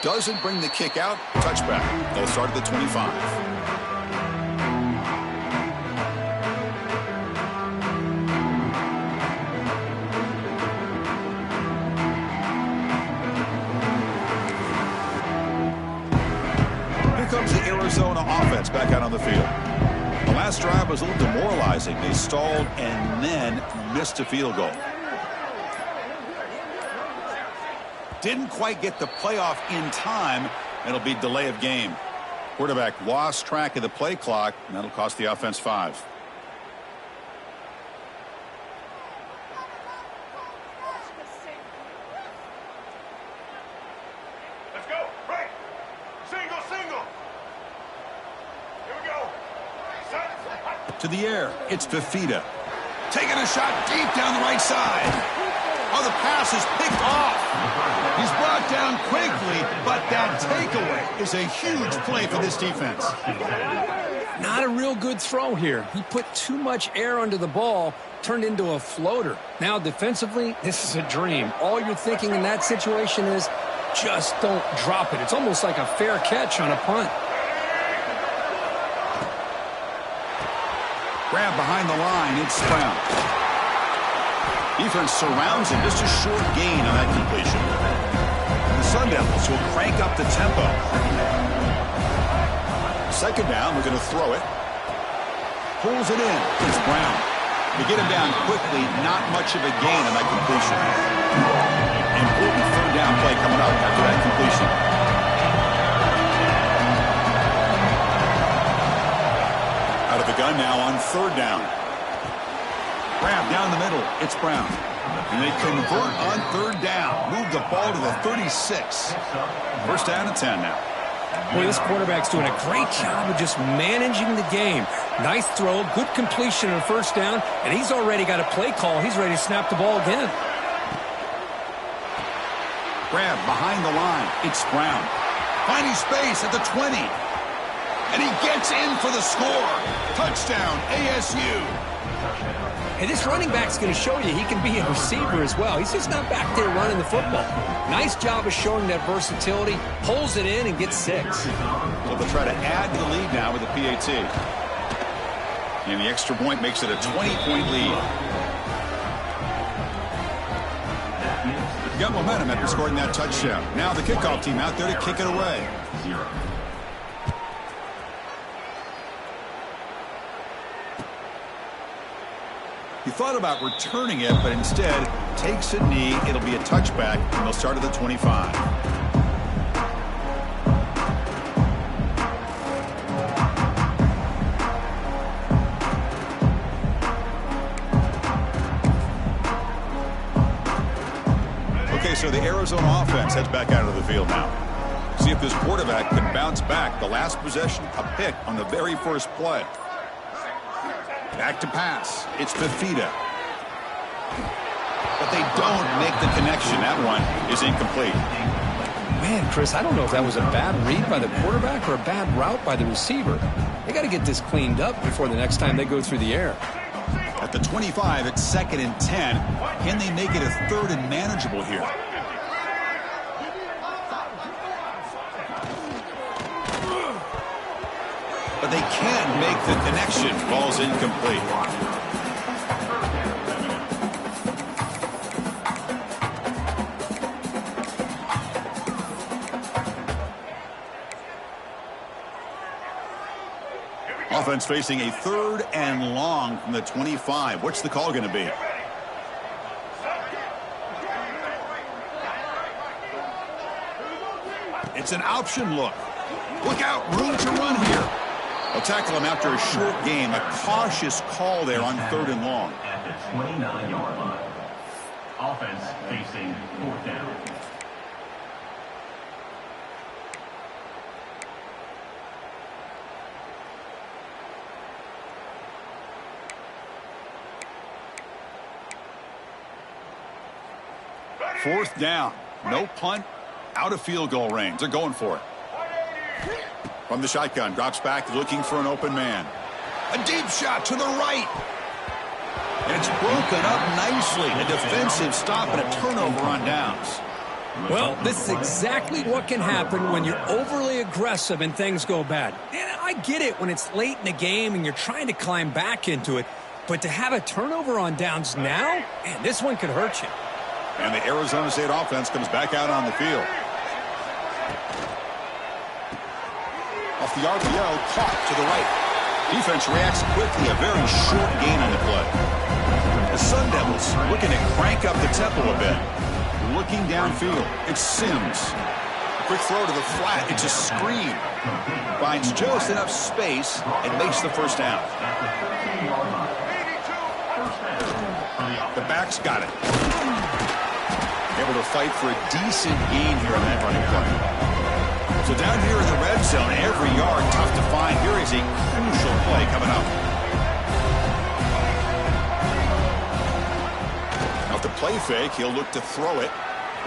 Doesn't bring the kick out. Touchback. They'll start at the 25. Here comes the Arizona offense back out on the field. The last drive was a little demoralizing. They stalled and then missed a field goal. Didn't quite get the playoff in time. It'll be delay of game. Quarterback lost track of the play clock, and that'll cost the offense 5. Let's go. Right. Single, single. Here we go. Set. To the air, it's Fifita. Taking a shot deep down the right side. Oh, the pass is picked off. He's brought down quickly, but that takeaway is a huge play for this defense. Not a real good throw here. He put too much air under the ball, turned into a floater. Now, defensively, this is a dream. All you're thinking in that situation is just don't drop it. It's almost like a fair catch on a punt. Grab behind the line, it's Brown. Defense surrounds him, just a short gain on that completion. The Sun Devils will crank up the tempo. Second down, we're going to throw it. Pulls it in. It's Brown. They get him down quickly, not much of a gain on that completion. Important third down play coming up after that completion. Out of the gun now on third down. Grab down the middle. It's Brown. And they convert on third down. Move the ball to the 36. First down and 10 now. Boy, this quarterback's doing a great job of just managing the game. Nice throw, good completion on first down, and he's already got a play call. He's ready to snap the ball again. Grab behind the line. It's Brown. Finding space at the 20. And he gets in for the score. Touchdown, ASU. Hey, this running back's going to show you he can be a receiver as well. He's just not back there running the football. Nice job of showing that versatility. Pulls it in and gets 6. So they'll try to add to the lead now with the PAT. And the extra point makes it a 20-point lead. Got momentum after scoring that touchdown. Now the kickoff team out there to kick it away. He thought about returning it, but instead takes a knee. It'll be a touchback, and they'll start at the 25. Okay, so the Arizona offense heads back out of the field now. See if this quarterback can bounce back. The last possession, a pick on the very first play. Back to pass. It's Fifita. But they don't make the connection. That one is incomplete. Man, Chris, I don't know if that was a bad read by the quarterback or a bad route by the receiver. They got to get this cleaned up before the next time they go through the air. At the 25, it's 2nd and 10. Can they make it a 3rd and manageable here? But they can't make the connection. Ball's incomplete. Offense facing a 3rd and long from the 25. What's the call going to be? It's an option look. Look out, room to run here. They'll tackle him after a short game. A cautious call there on 3rd and long. At the 29-yard line. Offense facing 4th down. Fourth down. No punt. Out of field goal range. They're going for it. From the shotgun, drops back, looking for an open man. A deep shot to the right. And it's broken up nicely. A defensive stop and a turnover on downs. Well, this is exactly what can happen when you're overly aggressive and things go bad. And I get it when it's late in the game and you're trying to climb back into it. But to have a turnover on downs now, man, this one could hurt you. And the Arizona State offense comes back out on the field. Off the RPO, caught to the right. Defense reacts quickly, a very short gain on the play. The Sun Devils looking to crank up the tempo a bit. Looking downfield, it's Sims. Quick throw to the flat, it's a screen. Finds just enough space and makes the first down. The back's got it. Able to fight for a decent gain here on that running play. So down here in the red zone, every yard tough to find. Here is a crucial play coming up. Off the play fake, he'll look to throw it.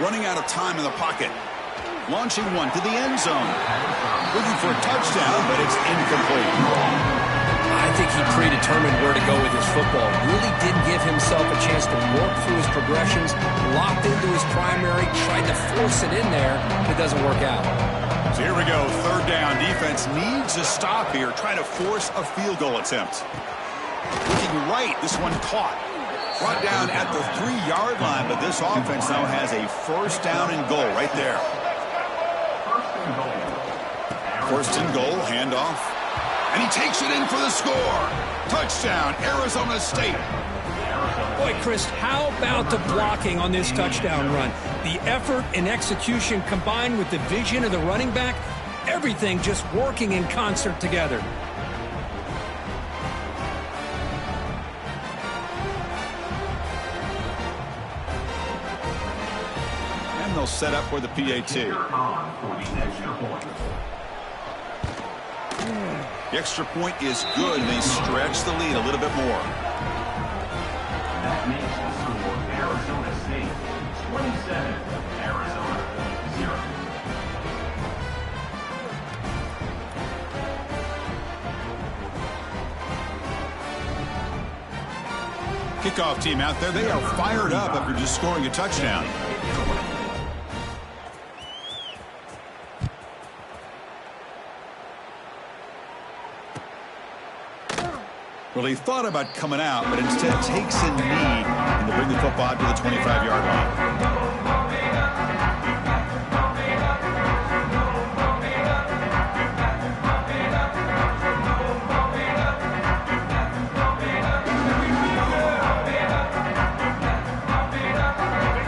Running out of time in the pocket. Launching one to the end zone. Looking for a touchdown, but it's incomplete. I think he predetermined where to go with his football. Really didn't give himself a chance to work through his progressions. Locked into his primary, tried to force it in there. It doesn't work out. So here we go, third down. Defense needs a stop here, trying to force a field goal attempt. Looking right, this one caught. Brought down at the 3-yard line, but this offense now has a first down and goal right there. First and goal, handoff. And he takes it in for the score. Touchdown, Arizona State. Boy, Chris, how about the blocking on this touchdown run? The effort and execution combined with the vision of the running back, everything just working in concert together. And they'll set up for the PAT. The extra point is good, and they stretch the lead a little bit more. That makes the score Arizona State 27, Arizona 0. Kickoff team out there, they are fired up after just scoring a touchdown. Well, he thought about coming out, but instead takes a knee and to bring the football to the 25-yard line.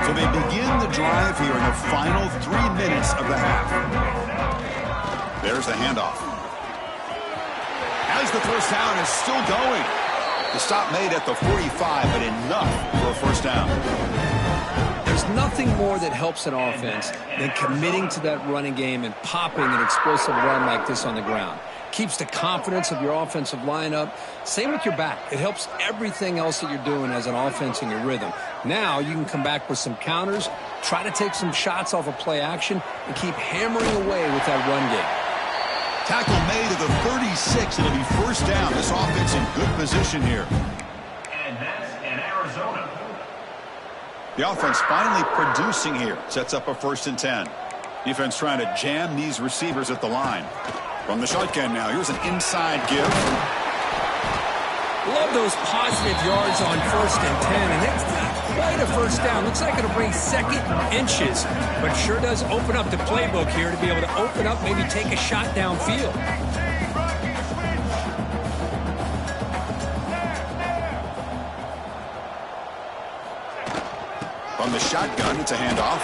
So they begin the drive here in the final 3 minutes of the half. There's the handoff. As the first down is still going. The stop made at the 45, but enough for a first down. There's nothing more that helps an offense than committing to that running game and popping an explosive run like this on the ground. Keeps the confidence of your offensive lineup. Same with your back. It helps everything else that you're doing as an offense in your rhythm. Now you can come back with some counters, try to take some shots off of play action, and keep hammering away with that run game. Tackle made at the 36. It'll be first down. This offense in good position here. And that's in Arizona. The offense finally producing here. Sets up a 1st and 10. Defense trying to jam these receivers at the line. From the shotgun now, here's an inside give. Love those positive yards on 1st and 10, and it's not quite a first down. Looks like it'll bring second inches, but sure does open up the playbook here to be able to open up, maybe take a shot downfield. From the shotgun, it's a handoff.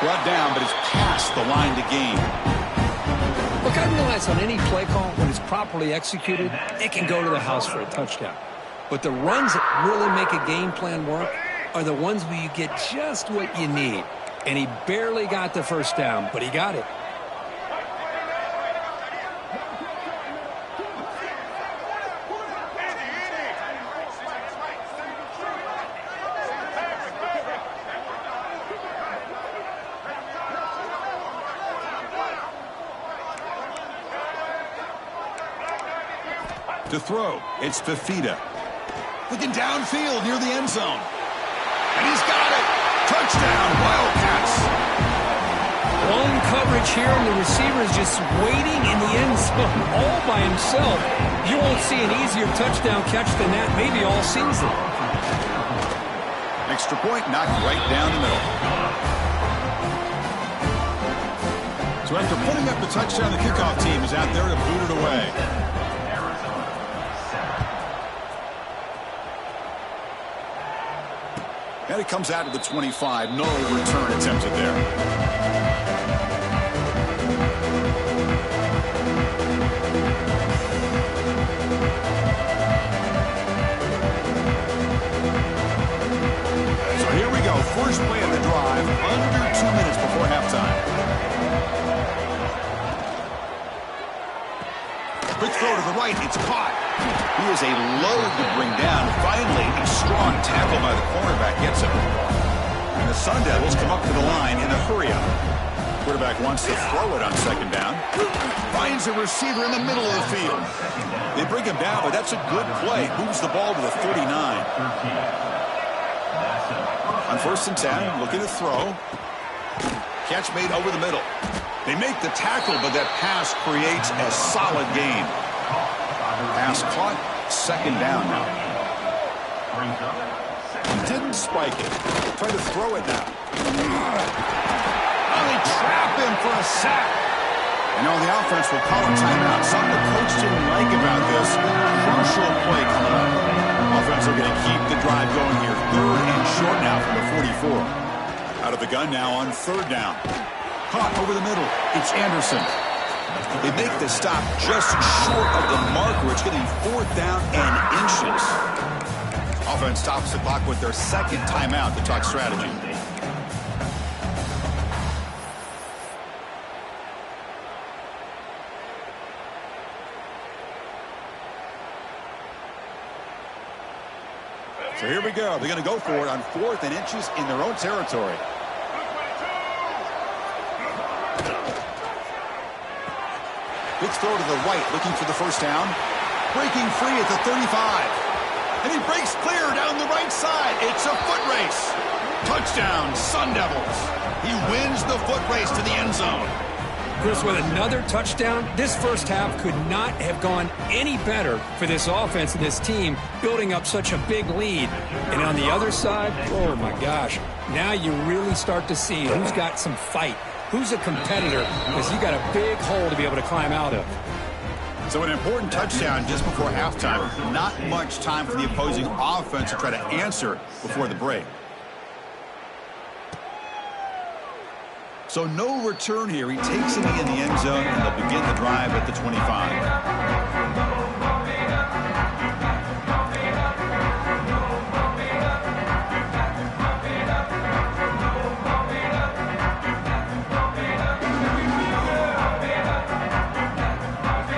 Brought down, but it's past the line to gain. Look, I realize on any play call, when it's properly executed, it can go to the house for a touchdown. But the runs that really make a game plan work are the ones where you get just what you need. And he barely got the first down, but he got it. To throw, it's Fifita. Looking downfield near the end zone. And he's got it. Touchdown, Wildcats. switch here, and the receiver is just waiting in the end zone all by himself. You won't see an easier touchdown catch than that maybe all season. Extra point knocked right down the middle. So after putting up the touchdown, the kickoff team is out there to boot it away. And it comes out to the 25. No return attempted there. First play of the drive, under 2 minutes before halftime. Quick throw to the right, it's caught. He is a load to bring down. Finally, a strong tackle by the cornerback gets him. And the Sun Devils come up to the line in a hurry-up. Quarterback wants to throw it on second down. Finds a receiver in the middle of the field. They bring him down, but that's a good play. Moves the ball to the 39. On 1st and 10, looking to throw. Catch made over the middle. They make the tackle, but that pass creates a solid gain. Pass caught, second down now. He didn't spike it. Try to throw it now. Oh, they trap him for a sack. And now the offense will call a timeout. Something the coach didn't like about this. Crucial play coming up. Offense are going to keep the drive going here. 3rd and short now from the 44. Out of the gun now on 3rd down. Caught over the middle. It's Anderson. They make the stop just short of the marker. It's getting 4th down and inches. Offense stops the clock with their 2nd timeout to talk strategy. So here we go. They're going to go for it on 4th and inches in their own territory. Big throw to the right, looking for the first down. Breaking free at the 35. And he breaks clear down the right side. It's a foot race. Touchdown, Sun Devils. He wins the foot race to the end zone. Chris, with another touchdown, this first half could not have gone any better for this offense and this team, building up such a big lead. And on the other side, oh my gosh, now you really start to see who's got some fight, who's a competitor, because you got a big hole to be able to climb out of. So an important touchdown just before halftime. Not much time for the opposing offense to try to answer before the break. So no return here. He takes it in the end zone, and they'll begin the drive at the 25.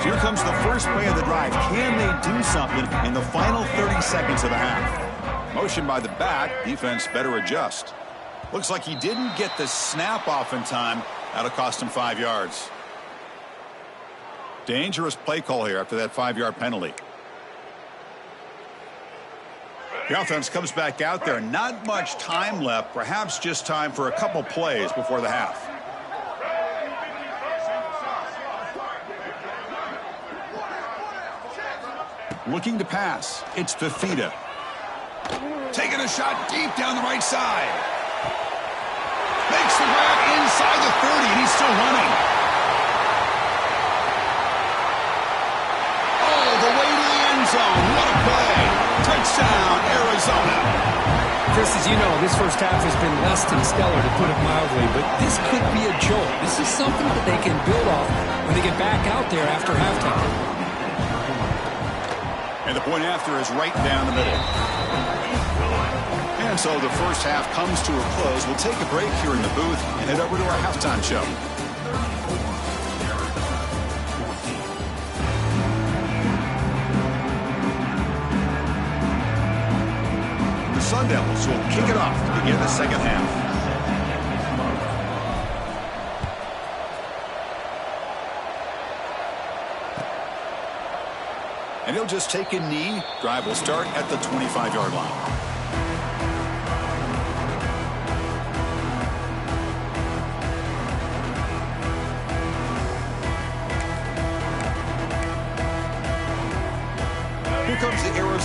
So here comes the first play of the drive. Can they do something in the final 30 seconds of the half? Motion by the back. Defense better adjust. Looks like he didn't get the snap off in time. That'll cost him 5 yards. Dangerous play call here after that 5-yard penalty. The offense comes back out there. Not much time left. Perhaps just time for a couple plays before the half. Looking to pass. It's Fifita. Taking a shot deep down the right side. Makes the grab inside the 30, and he's still running. All the way to the end zone. What a play. Touchdown, Arizona. Chris, as you know, this first half has been less than stellar, to put it mildly, but this could be a jolt. This is something that they can build off when they get back out there after halftime. And the point after is right down the middle. And so the first half comes to a close. We'll take a break here in the booth and head over to our halftime show. The Sun Devils will kick it off to begin the second half. And he'll just take a knee. Drive will start at the 25-yard line.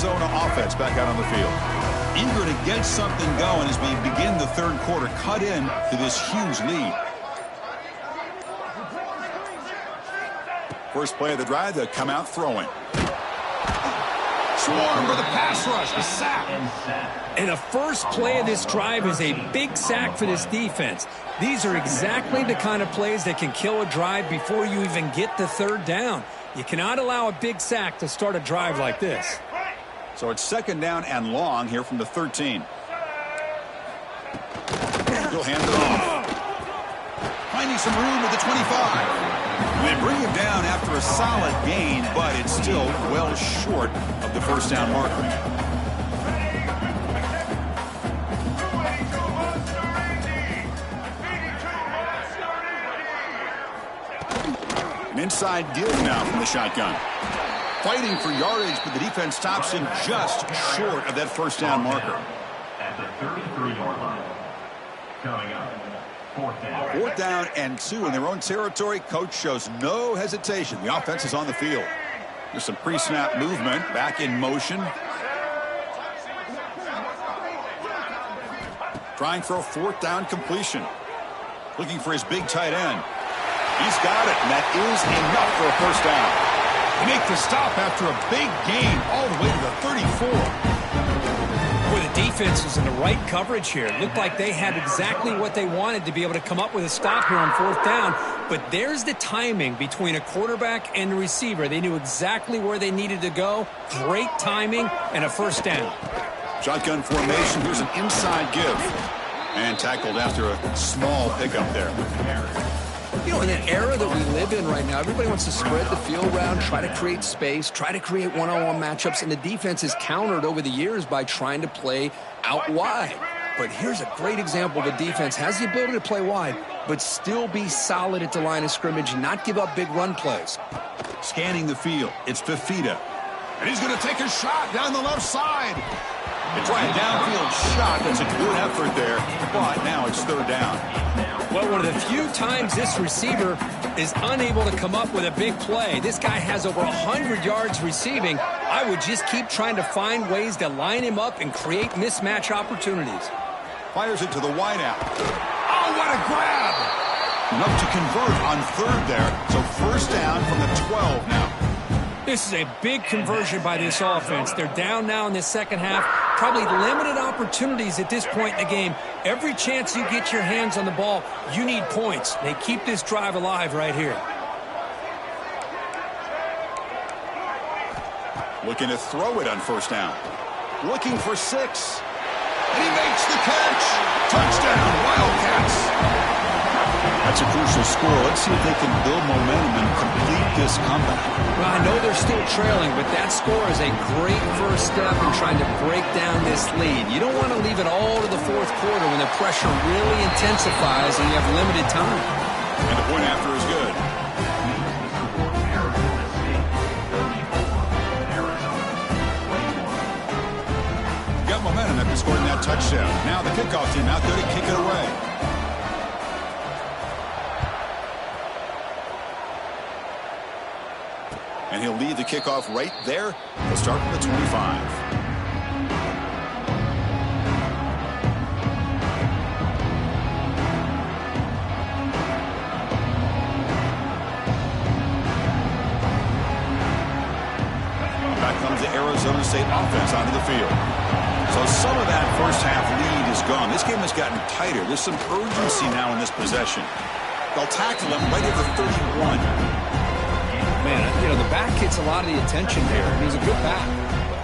Arizona offense back out on the field. Eager to get something going as we begin the third quarter, cut in to this huge lead. First play of the drive, they come out throwing. Swarm with a pass rush, a sack. And the first play of this drive is a big sack for this defense. These are exactly the kind of plays that can kill a drive before you even get the third down. You cannot allow a big sack to start a drive like this. So it's second down and long here from the 13. He'll hand it off. Finding some room at the 25. They bring him down after a solid gain, but it's still well short of the first down marker. An inside deal now from the shotgun. Fighting for yardage, but the defense stops him just short of that first down marker. At the 33-yard line. Coming up, fourth down. Fourth down and 2 in their own territory. Coach shows no hesitation. The offense is on the field. There's some pre-snap movement. Back in motion. Trying for a fourth down completion. Looking for his big tight end. He's got it, and that is enough for a first down. They make the stop after a big gain all the way to the 34. Boy, the defense was in the right coverage here. It looked like they had exactly what they wanted to be able to come up with a stop here on fourth down. But there's the timing between a quarterback and the receiver. They knew exactly where they needed to go. Great timing and a first down. Shotgun formation. Here's an inside give. And tackled after a small pickup there. You know, in an era that we live in right now, everybody wants to spread the field around, try to create space, try to create one-on-one matchups, and the defense is countered over the years by trying to play out wide. But here's a great example. The defense has the ability to play wide, but still be solid at the line of scrimmage and not give up big run plays. Scanning the field, it's Fifita. And he's going to take a shot down the left side. They try a downfield shot. That's a good effort there, but now it's third down. Well, one of the few times this receiver is unable to come up with a big play. This guy has over 100 yards receiving. I would just keep trying to find ways to line him up and create mismatch opportunities. Fires it to the wideout. Oh, what a grab! Enough to convert on third there. So first down from the 12 now. This is a big conversion by this offense. They're down now in the second half. Probably limited opportunities at this point in the game. Every chance you get your hands on the ball, you need points. They keep this drive alive right here. Looking to throw it on first down. Looking for 6. And he makes the catch. Touchdown, Wildcats. That's a crucial score. Let's see if they can build momentum and complete this comeback. Well, I know they're still trailing, but that score is a great first step in trying to break down this lead. You don't want to leave it all to the fourth quarter when the pressure really intensifies and you have limited time. And the point after is good. Got momentum after scoring that touchdown. Now the kickoff team out there to kick it away. And he'll lead the kickoff right there. He'll start from the 25. Back comes the Arizona State offense onto the field. So some of that first half lead is gone. This game has gotten tighter. There's some urgency now in this possession. They'll tackle him right at the 31. Man, you know, the back gets a lot of the attention here. He's a good back.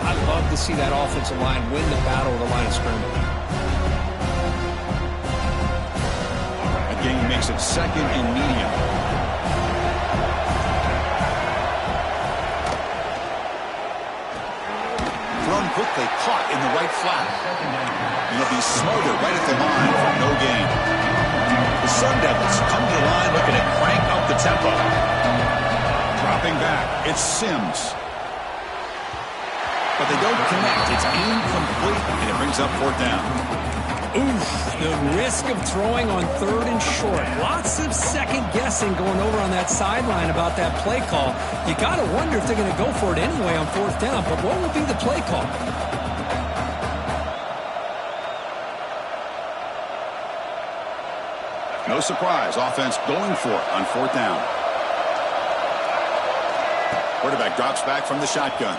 I'd love to see that offensive line win the battle of the line of scrimmage. Again, he makes it second and medium. Thrown quickly, caught in the right flat. And he'll be smothered right at the line for no gain. The Sun Devils come to the line looking to crank up the tempo. Dropping back, it's Sims. But they don't connect. It's incomplete, and it brings up fourth down. Oof, The risk of throwing on 3rd and short. Lots of second guessing going over on that sideline about that play call. You got to wonder if they're going to go for it anyway on 4th down. But what will be the play call? No surprise. Offense going for it on 4th down. Quarterback drops back from the shotgun.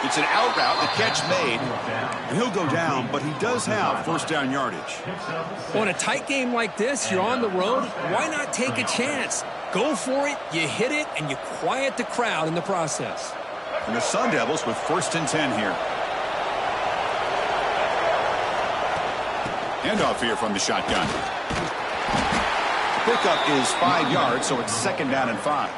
It's an out route. The catch made. He'll go down, but he does have 1st down yardage. Well, in a tight game like this, you're on the road. Why not take a chance? Go for it, you hit it, and you quiet the crowd in the process. And the Sun Devils with 1st and 10 here. Handoff here from the shotgun. Pickup is 5 yards, so it's 2nd down and 5.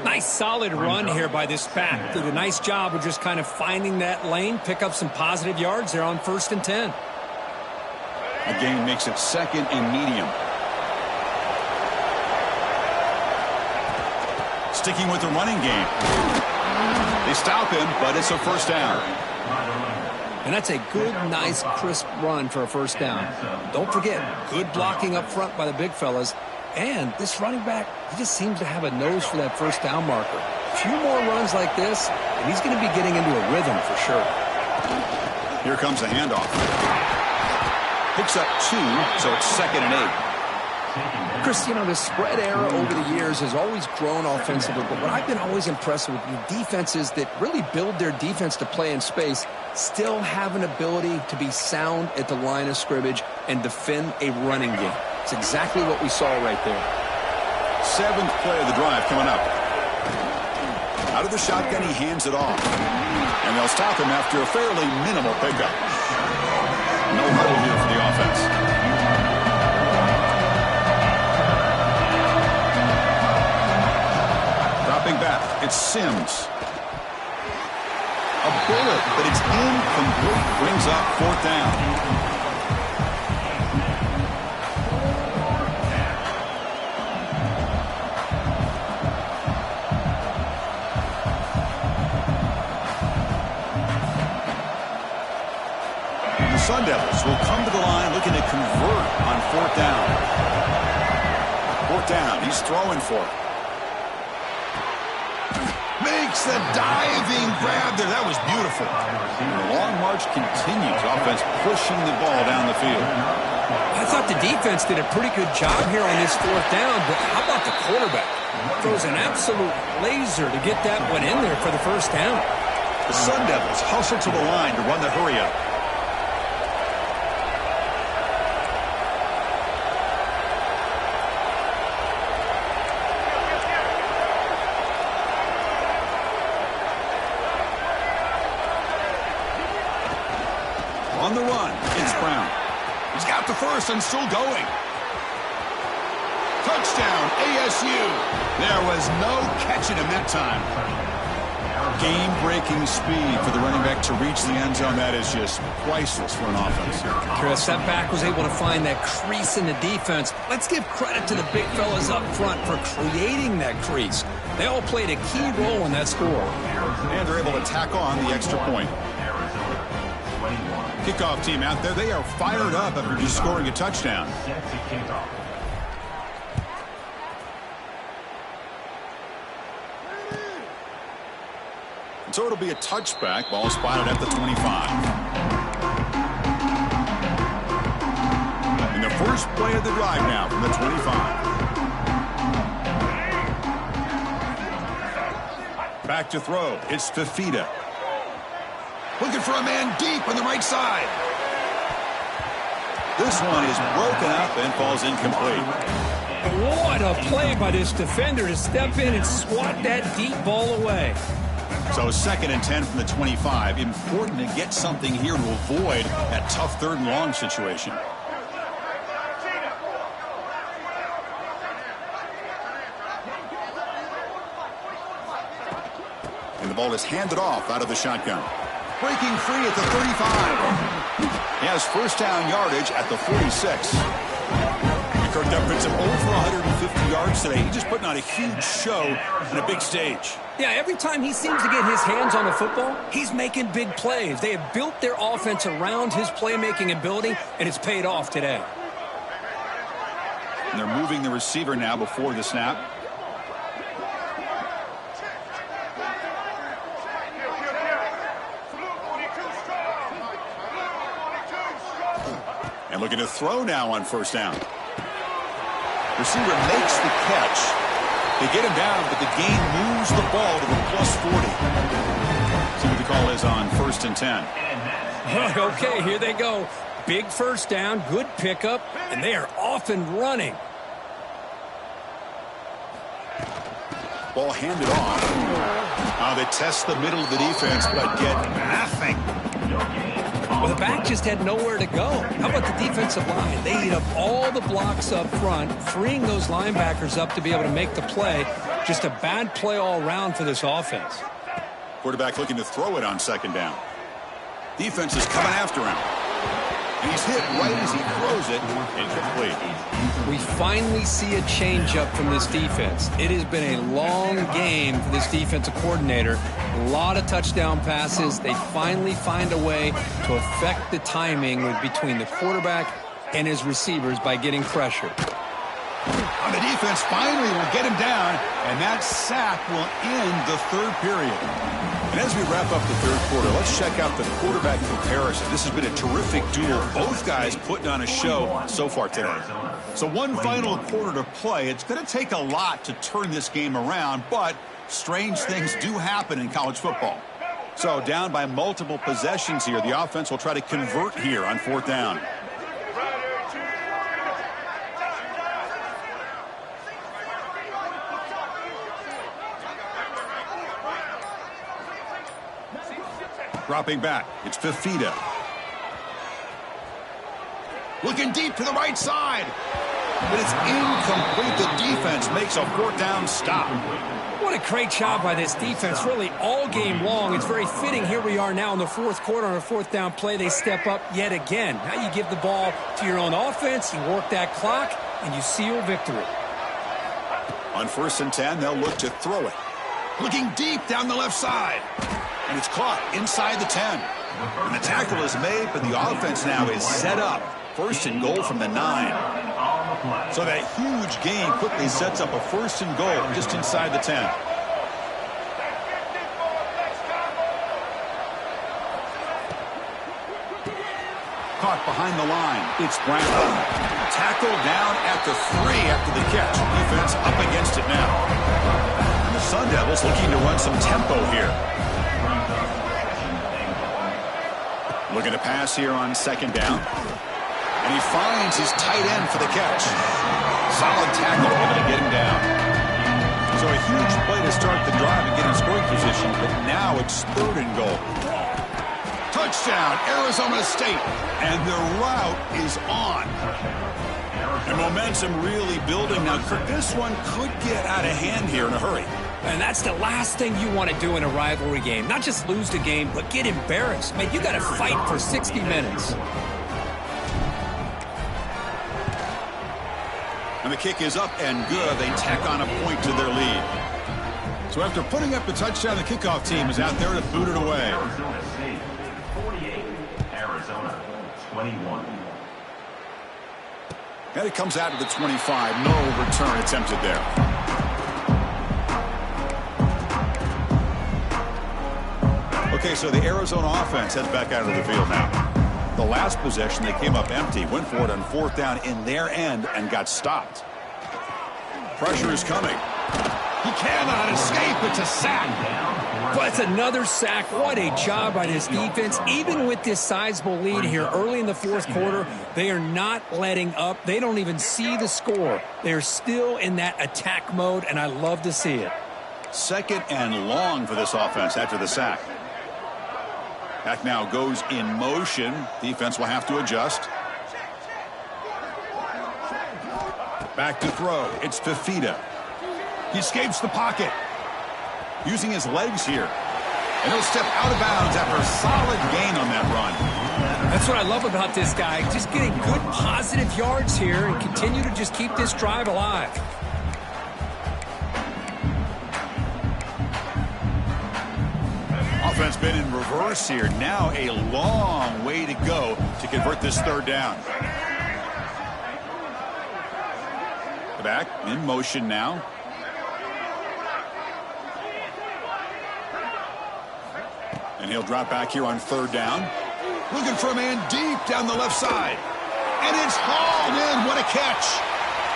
Nice solid run here by this back. Did a nice job of just kind of finding that lane, pick up some positive yards there on 1st and 10. The gain makes it 2nd and medium. Sticking with the running game. They stop him, but it's a 1st down. And that's a good, nice, crisp run for a 1st down. Don't forget, good blocking up front by the big fellas. And this running back, he just seems to have a nose for that 1st down marker. A few more runs like this, and he's going to be getting into a rhythm for sure. Here comes the handoff. Picks up 2, so it's 2nd and 8. Chris, you know, the spread era over the years has always grown offensively, but what I've been always impressed with defenses that really build their defense to play in space still have an ability to be sound at the line of scrimmage and defend a running game. It's exactly what we saw right there. 7th play of the drive coming up. Out of the shotgun, he hands it off. And they'll stop him after a fairly minimal pickup. No huddle here for the offense. Dropping back, it's Sims. A bullet, but it's incomplete. Brings up 4th down. Sun Devils will come to the line looking to convert on 4th down. 4th down, he's throwing for it. Makes the diving grab there. That was beautiful. And the long march continues. Offense pushing the ball down the field. I thought the defense did a pretty good job here on this 4th down, but how about the quarterback? Throws an absolute laser to get that one in there for the 1st down. The Sun Devils hustle to the line to run the hurry up. On the run, it's Brown. He's got the 1st and still going. Touchdown, ASU. There was no catching him that time. Game-breaking speed for the running back to reach the end zone. That is just priceless for an offense. Chris, that back was able to find that crease in the defense. Let's give credit to the big fellas up front for creating that crease. They all played a key role in that score. And they're able to tack on the extra point. Kickoff team out there, they are fired up after just scoring a touchdown. So it'll be a touchback. Ball spotted at the 25. And the first play of the drive now from the 25. Back to throw. It's Fafita. Looking for a man deep on the right side. This one is broken up and falls incomplete. What a play by this defender to step in and swat that deep ball away. So 2nd and 10 from the 25. Important to get something here to avoid that tough 3rd and long situation. And the ball is handed off out of the shotgun. Breaking free at the 35. He has 1st down yardage at the 46. Kirk up puts him over 150 yards today. He's just putting on a huge show on a big stage. Yeah, every time he seems to get his hands on the football, he's making big plays. They have built their offense around his playmaking ability, and it's paid off today. And they're moving the receiver now before the snap. And looking to throw now on first down. Receiver makes the catch. They get him down, but the gain moves the ball to the plus 40. See what the call is on 1st and 10. Okay, here they go. Big first down, good pickup, and they are off and running. Ball handed off. They test the middle of the defense, but get nothing. Well, the back just had nowhere to go. How about the defensive line? They eat up all the blocks up front, freeing those linebackers up to be able to make the play. Just a bad play all around for this offense. Quarterback looking to throw it on 2nd down. Defense is coming after him. And he's hit right as he throws it. Incomplete. We finally see a change-up from this defense. It has been a long game for this defensive coordinator. A lot of touchdown passes. They finally find a way to affect the timing between the quarterback and his receivers by getting pressure. On the defense, finally will get him down, and that sack will end the 3rd period. And as we wrap up the 3rd quarter, let's check out the quarterback comparison. This has been a terrific duel. Both guys putting on a show so far today. So one final quarter to play. It's going to take a lot to turn this game around, but strange things do happen in college football. So down by multiple possessions here, the offense will try to convert here on 4th down. Dropping back, it's Fifita. Looking deep to the right side. But it's incomplete. The defense makes a 4th down stop. What a great job by this defense, really all game long. It's very fitting. Here we are now in the 4th quarter on a 4th down play. They step up yet again. Now you give the ball to your own offense, you work that clock, and you seal victory. On 1st and 10, they'll look to throw it. Looking deep down the left side. And it's caught inside the 10. And the tackle is made, but the offense now is set up. 1st and goal from the 9. So that huge gain quickly sets up a 1st and goal just inside the 10. Caught behind the line. It's Brown. Tackled down at the 3 after the catch. Defense up against it now. And the Sun Devils looking to run some tempo here. Looking to pass here on 2nd down. And he finds his tight end for the catch. Solid tackle, able to get him down. So a huge play to start the drive and get in scoring position, but now it's 3rd and goal. Touchdown, Arizona State. And the route is on. And momentum really building. Now, Kirk, this one could get out of hand here in a hurry. And that's the last thing you want to do in a rivalry game. Not just lose the game, but get embarrassed. Man, you got to fight for 60 minutes. And the kick is up and good. They tack on a point to their lead. So after putting up the touchdown, the kickoff team is out there to boot it away. Arizona State 48, Arizona 21. And it comes out to the 25. No return attempted there. Okay, so the Arizona offense heads back out of the field now. The last possession, they came up empty, went for it on 4th down in their end and got stopped. Pressure is coming. He cannot escape. It's a sack. But it's another sack. What a job by this defense. Even with this sizable lead here early in the 4th quarter, they are not letting up. They don't even see the score. They're still in that attack mode, and I love to see it. 2nd and long for this offense after the sack. Back now goes in motion. Defense will have to adjust. Back to throw. It's Fifita. He escapes the pocket. Using his legs here. And he'll step out of bounds after a solid gain on that run. That's what I love about this guy. Just getting good, positive yards here and continue to just keep this drive alive. Offense been in reverse here. Now a long way to go to convert this third down. The back in motion now. And he'll drop back here on third down. Looking for a man deep down the left side. And it's hauled in. What a catch.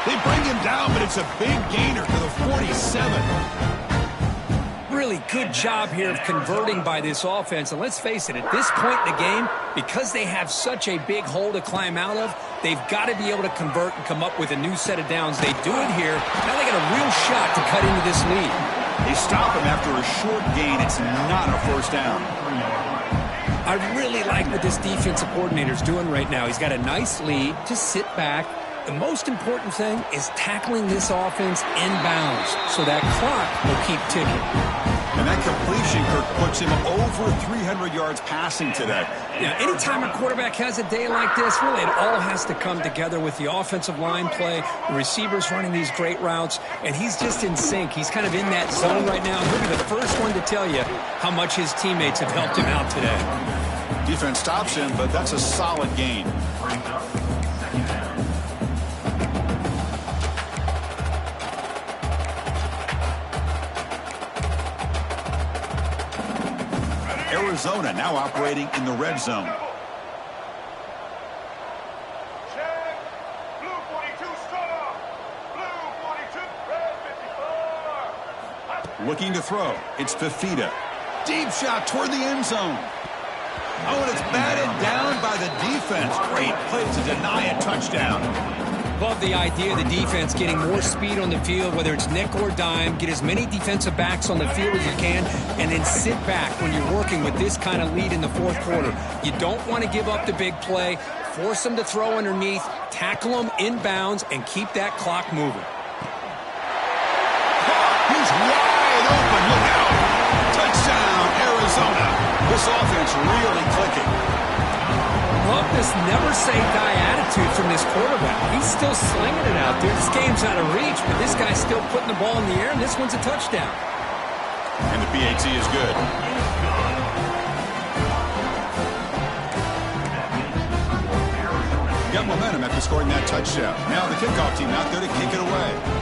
They bring him down, but it's a big gainer to the 47. Really good job here of converting by this offense. And let's face it, at this point in the game, because they have such a big hole to climb out of, they've got to be able to convert and come up with a new set of downs. They do it here. Now they got a real shot to cut into this lead. They stop him after a short gain. It's not a first down. I really like what this defensive coordinator's doing right now. He's got a nice lead. Just sit back. The most important thing is tackling this offense inbounds so that clock will keep ticking. And that completion, Kirk, puts him over 300 yards passing today. Yeah, anytime a quarterback has a day like this, really it all has to come together with the offensive line play, the receivers running these great routes, and he's just in sync. He's kind of in that zone right now. He'll be the first one to tell you how much his teammates have helped him out today. Defense stops him, but that's a solid gain. Arizona now operating in the red zone. Check. Blue 42 strong. Blue 42, red 54. Looking to throw. It's Fifita. Deep shot toward the end zone. Oh, and it's batted down by the defense. Great play to deny a touchdown. Love the idea of the defense getting more speed on the field, whether it's nickel or dime. Get as many defensive backs on the field as you can, and then sit back when you're working with this kind of lead in the fourth quarter. You don't want to give up the big play. Force them to throw underneath, tackle them inbounds, and keep that clock moving. He's wide open. Look out. Touchdown, Arizona. This offense really clicking. Love this never-say-die attitude from this quarterback. He's still slinging it out there. This game's out of reach, but this guy's still putting the ball in the air, and this one's a touchdown. And the PAT is good. Got momentum after scoring that touchdown. Now the kickoff team out there to kick it away.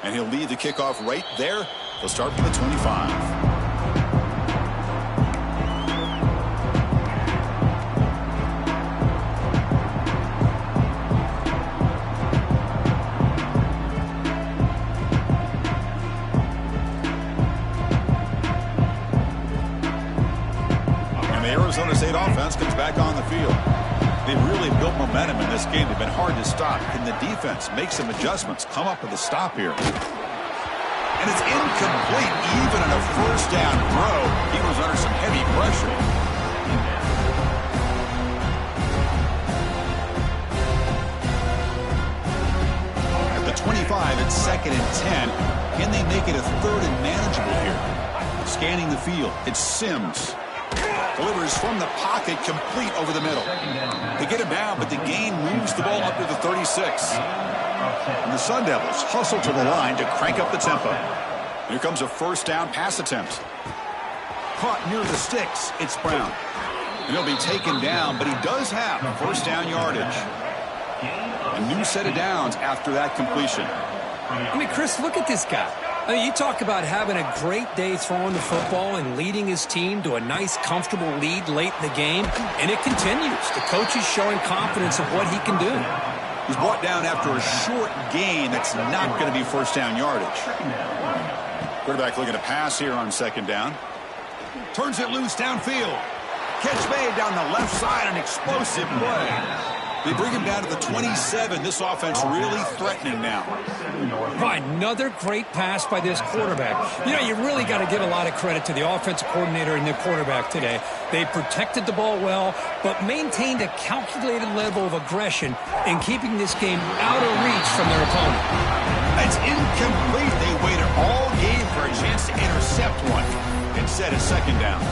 And he'll lead the kickoff right there. He'll start from the 25. And the Arizona State offense comes back on the field. They've really built momentum in this game. They've been hard to stop. Can the defense make some adjustments, come up with a stop here? And it's incomplete. Even on a first down throw, he was under some heavy pressure. At the 25, it's 2nd and 10. Can they make it a 3rd and manageable here? Scanning the field, it's Sims. Delivers from the pocket, complete over the middle. They get him down, but the gain moves the ball up to the 36. And the Sun Devils hustle to the line to crank up the tempo. Here comes a first down pass attempt. Caught near the sticks, it's Brown. And he'll be taken down, but he does have first down yardage. A new set of downs after that completion. I mean, Chris, look at this guy. I mean, you talk about having a great day throwing the football and leading his team to a nice, comfortable lead late in the game, and it continues. The coach is showing confidence of what he can do. He's brought down after a short gain that's not going to be first down yardage. Quarterback looking to pass here on 2nd down. Turns it loose downfield. Catch made down the left side, an explosive play. They bring him down to the 27. This offense really threatening now. Another great pass by this quarterback. You know, you really got to give a lot of credit to the offensive coordinator and the quarterback today. They protected the ball well, but maintained a calculated level of aggression in keeping this game out of reach from their opponent. It's incomplete. They waited all game for a chance to intercept one. Instead, it's second down.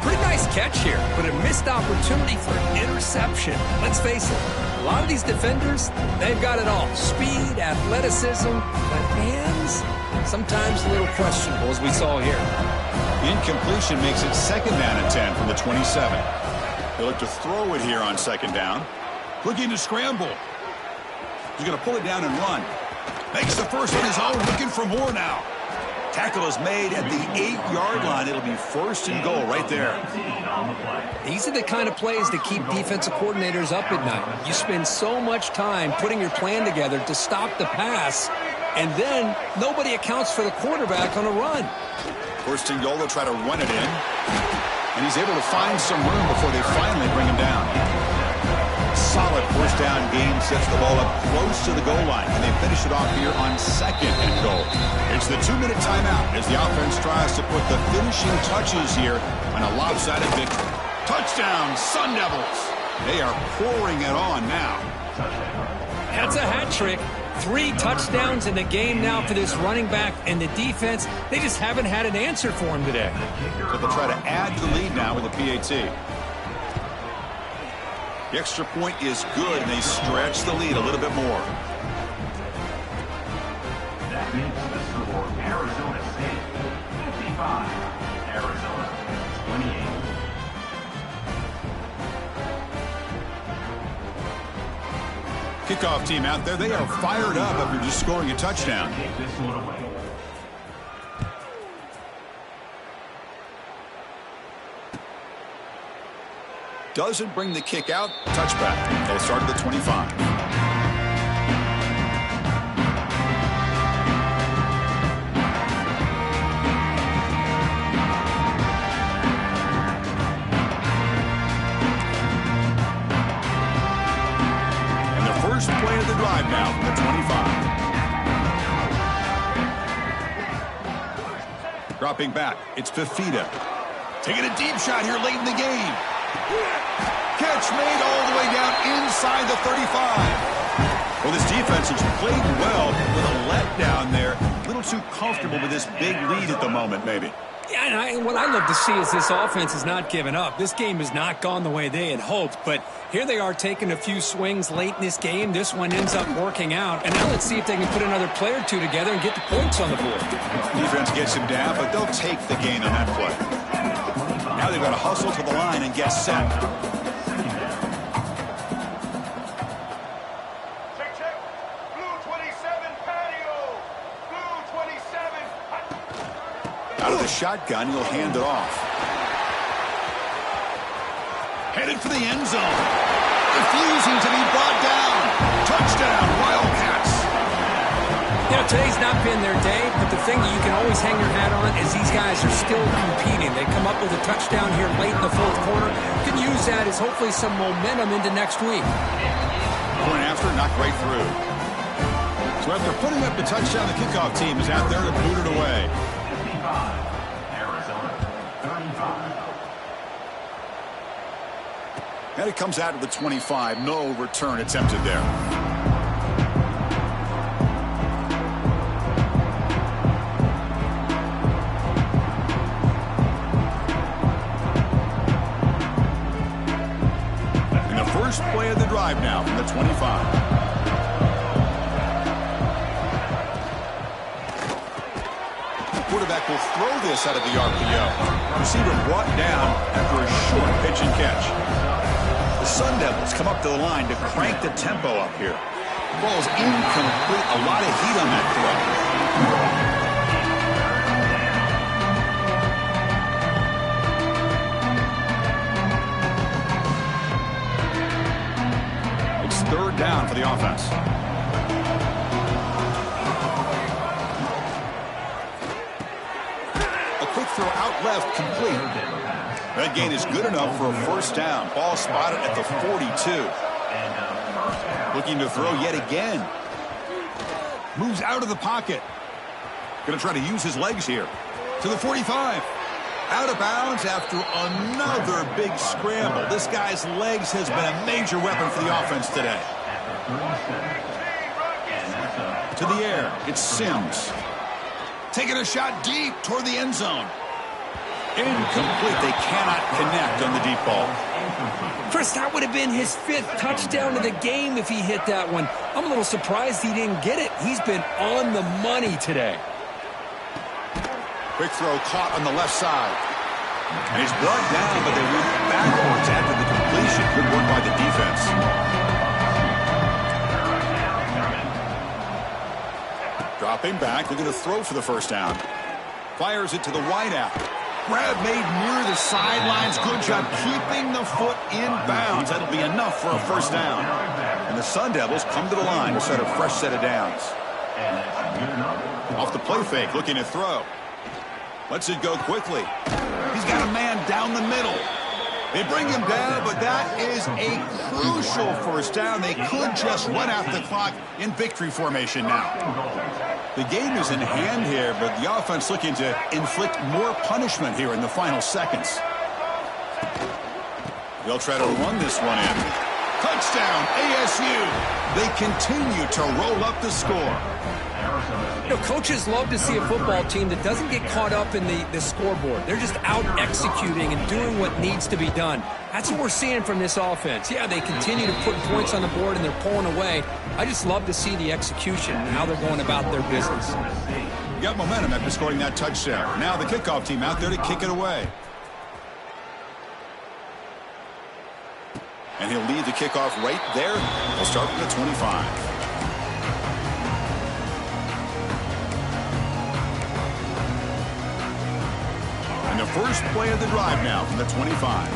Pretty nice catch here, but a missed opportunity for an interception. Let's face it, a lot of these defenders, they've got it all. Speed, athleticism, but hands, sometimes a little questionable, as we saw here. The incompletion makes it second down and 10 from the 27. They look to throw it here on second down. Looking to scramble. He's going to pull it down and run. Makes the first on his own, looking for more now. Tackle is made at the 8-yard line. It'll be first and goal right there. These are the kind of plays that keep defensive coordinators up at night. You spend so much time putting your plan together to stop the pass, and then nobody accounts for the quarterback on a run. First and goal, they'll try to run it in. And he's able to find some room before they finally bring him down. Solid first down game, sets the ball up close to the goal line, and they finish it off here on second and goal. It's the 2-minute timeout as the offense tries to put the finishing touches here on a lopsided victory. Touchdown, Sun Devils! They are pouring it on now. That's a hat trick. 3 touchdowns in the game now for this running back, and the defense, they just haven't had an answer for him today. So they'll try to add to the lead now with a PAT. The extra point is good, and they stretch the lead a little bit more. That makes the score Arizona State 55, Arizona 28. Kickoff team out there, they are fired up after just scoring a touchdown. Take this one away. Doesn't bring the kick out. Touchback. They'll start at the 25. And the first play of the drive now from the 25. Dropping back. It's Fifita. Taking a deep shot here late in the game. Catch made all the way down inside the 35. Well, this defense has played well with a letdown there. A little too comfortable with this big lead at the moment, maybe. Yeah, and what I love to see is this offense has not given up. This game has not gone the way they had hoped, but here they are taking a few swings late in this game. This one ends up working out, and now let's see if they can put another play or two together and get the points on the board. Defense gets him down, but they'll take the gain on that play. Now they've got to hustle to the line and get set. Check. Blue 27, patio. Blue 27. Out of the shotgun, he'll hand it off. Headed for the end zone. Refusing to be brought down. Touchdown, Wildcats. You know, today's not been their day, but the thing that you can always hang your hat on is these guys are still competing. They come up with a touchdown here late in the fourth quarter. You can use that as hopefully some momentum into next week. Point after, knocked right through. So after putting up the touchdown, the kickoff team is out there to boot it away. 55, Arizona 35. And it comes out of the 25. No return attempted there. First play of the drive now from the 25. The quarterback will throw this out of the RPO. Receiver brought down after a short pitch and catch. The Sun Devils come up to the line to crank the tempo up here. Ball's incomplete. A lot of heat on that throw. Third down for the offense. A quick throw out left, complete. That gain is good enough for a first down. Ball spotted at the 42. Looking to throw yet again. Moves out of the pocket. Going to try to use his legs here. To the 45. Out of bounds after another big scramble. This guy's legs has been a major weapon for the offense today. To the air, it's Sims. Taking a shot deep toward the end zone. Incomplete. They cannot connect on the deep ball. Chris, that would have been his 5th touchdown of the game if he hit that one. I'm a little surprised he didn't get it. He's been on the money today. Quick throw caught on the left side. And he's brought down, but they went backwards after the completion. Good work by the defense. Dropping back, looking to throw for the first down. Fires it to the wideout. Grab made near the sidelines. Good job keeping the foot in bounds. That'll be enough for a first down. And the Sun Devils come to the line to set a fresh set of downs. Off the play fake, looking to throw. Lets it go quickly. He's got a man down the middle. They bring him down, but that is a crucial first down. They could just run out the clock in victory formation now. The game is in hand here, but the offense looking to inflict more punishment here in the final seconds. They'll try to run this one in. Touchdown, ASU. They continue to roll up the score. You know, coaches love to see a football team that doesn't get caught up in the scoreboard. They're just out executing and doing what needs to be done. That's what we're seeing from this offense. Yeah, they continue to put points on the board and they're pulling away. I just love to see the execution and how they're going about their business. You got momentum after scoring that touchdown. Now the kickoff team out there to kick it away. And he'll lead the kickoff right there. He'll start from the 25. And the first play of the drive now from the 25.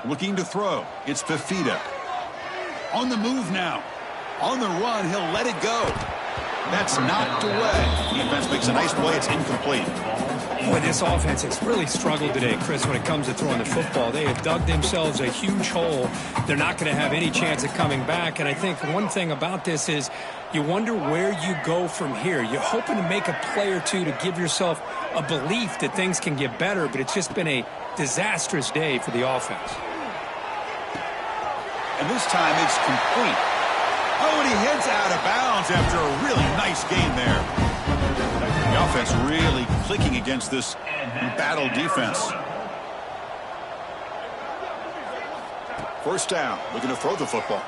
Looking to throw. It's Fifita. On the move now. On the run, he'll let it go. That's knocked away. Defense makes a nice play. It's incomplete. Boy, this offense has really struggled today, Chris, when it comes to throwing the football. They have dug themselves a huge hole. They're not going to have any chance of coming back. And I think one thing about this is you wonder where you go from here. You're hoping to make a play or two to give yourself a belief that things can get better, but it's just been a disastrous day for the offense. And this time it's complete. Oh, and he heads out of bounds after a really nice game there. The offense really clicking against this battle defense. First down, looking to throw the football.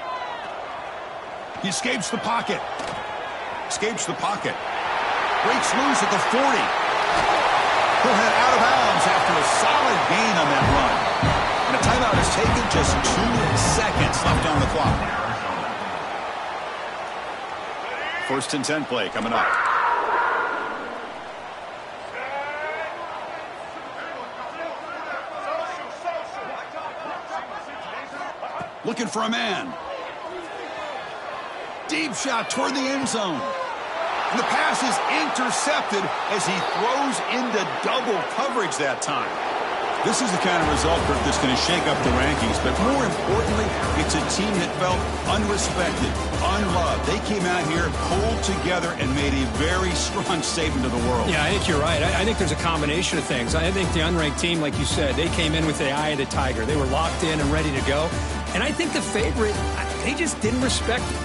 He escapes the pocket. Escapes the pocket. Breaks loose at the 40. He'll head out of bounds after a solid gain on that run. And a timeout is taken, just 2 seconds left on the clock. First and 10 play coming up. Looking for a man. Deep shot toward the end zone. And the pass is intercepted as he throws into double coverage that time. This is the kind of result that's going to shake up the rankings, but more importantly, it's a team that felt unrespected, unloved. They came out here, pulled together, and made a very strong statement to the world. Yeah, I think you're right. I think there's a combination of things. I think the unranked team, like you said, they came in with the eye of the tiger. They were locked in and ready to go. And I think the favorite, they just didn't respect it.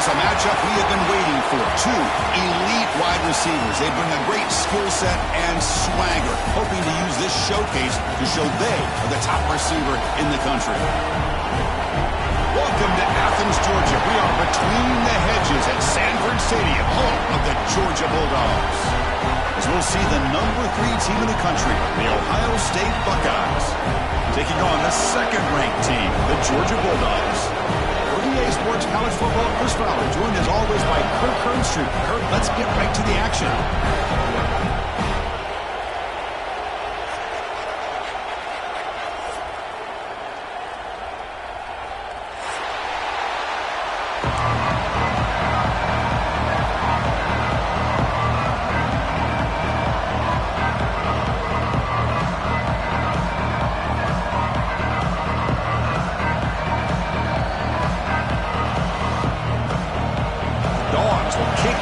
is a matchup we have been waiting for. Two elite wide receivers. They bring a great skill set and swagger, hoping to use this showcase to show they are the top receiver in the country. Welcome to Athens, Georgia. We are between the hedges at Sanford Stadium, home of the Georgia Bulldogs. As we'll see the number 3 team in the country, the Ohio State Buckeyes, taking on the second-ranked team, the Georgia Bulldogs. For EA Sports College Football, Chris Fowler, joined as always by Kirk Herbstreit. Kirk, let's get right to the action.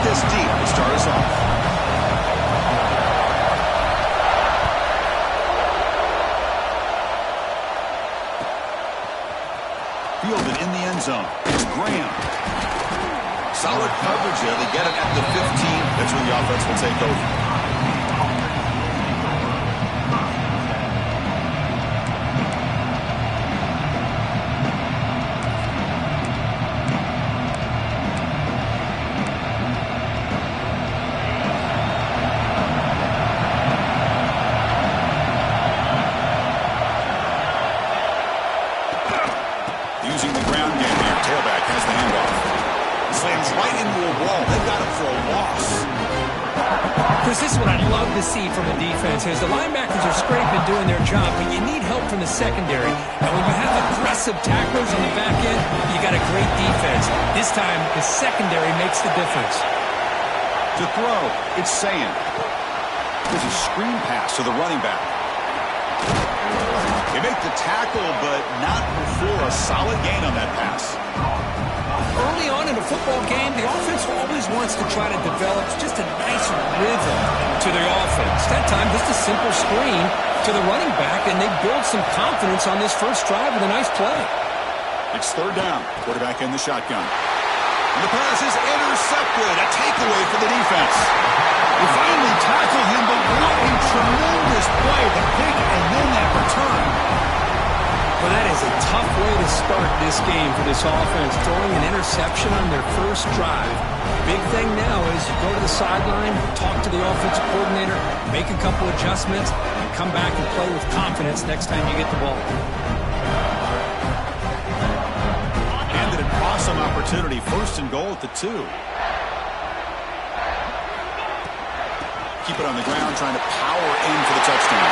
This deep to start us off. Fielded in the end zone. It's Graham. Solid coverage there. They get it at the 15. That's where the offense will take over. Using the ground game here. Tailback has the handoff. Slams right into a wall. They've got him for a loss. Chris, this is what I'd love to see from a defense is the linebackers are scraping doing their job, but you need help from the secondary. And when you have aggressive tacklers on the back end, you got a great defense. This time, the secondary makes the difference. To throw, it's Sayin. There's a screen pass to the running back. They make the tackle, but not before a solid gain on that pass. Early on in a football game, the offense always wants to try to develop just a nice rhythm to the offense. That time, just a simple screen to the running back, and they build some confidence on this first drive with a nice play. It's third down. Quarterback in the shotgun. And the pass is intercepted. A takeaway for the defense. They finally tackle him, but what a tremendous play. The pick and then that return. Well, that is a tough way to start this game for this offense, throwing an interception on their first drive. Big thing now is you go to the sideline, talk to the offensive coordinator, make a couple adjustments, and come back and play with confidence next time you get the ball. Handed an awesome opportunity, first and goal at the 2. Keep it on the ground, trying to power in for the touchdown.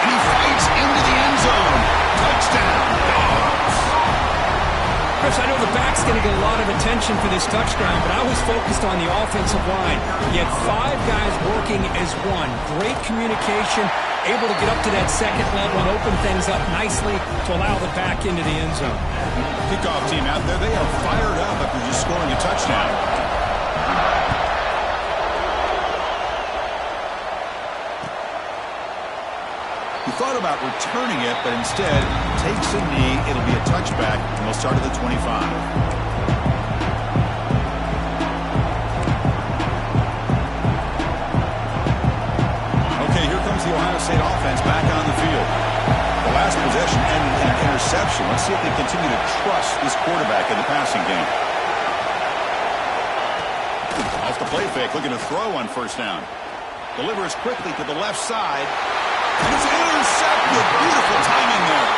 And he fights into the end zone. Touchdown, Dogs. Chris, I know the back's going to get a lot of attention for this touchdown, but I was focused on the offensive line. You had 5 guys working as one. Great communication, able to get up to that second level and open things up nicely to allow the back into the end zone. Kickoff team out there, they are fired up after just scoring a touchdown. He thought about returning it, but instead takes a knee. It'll be a touchback, and we'll start at the 25. Okay, here comes the Ohio State offense back on the field. The last possession ended in an interception. Let's see if they continue to trust this quarterback in the passing game. Off the play fake, looking to throw on first down. Delivers quickly to the left side. And it's intercepted. Beautiful timing there.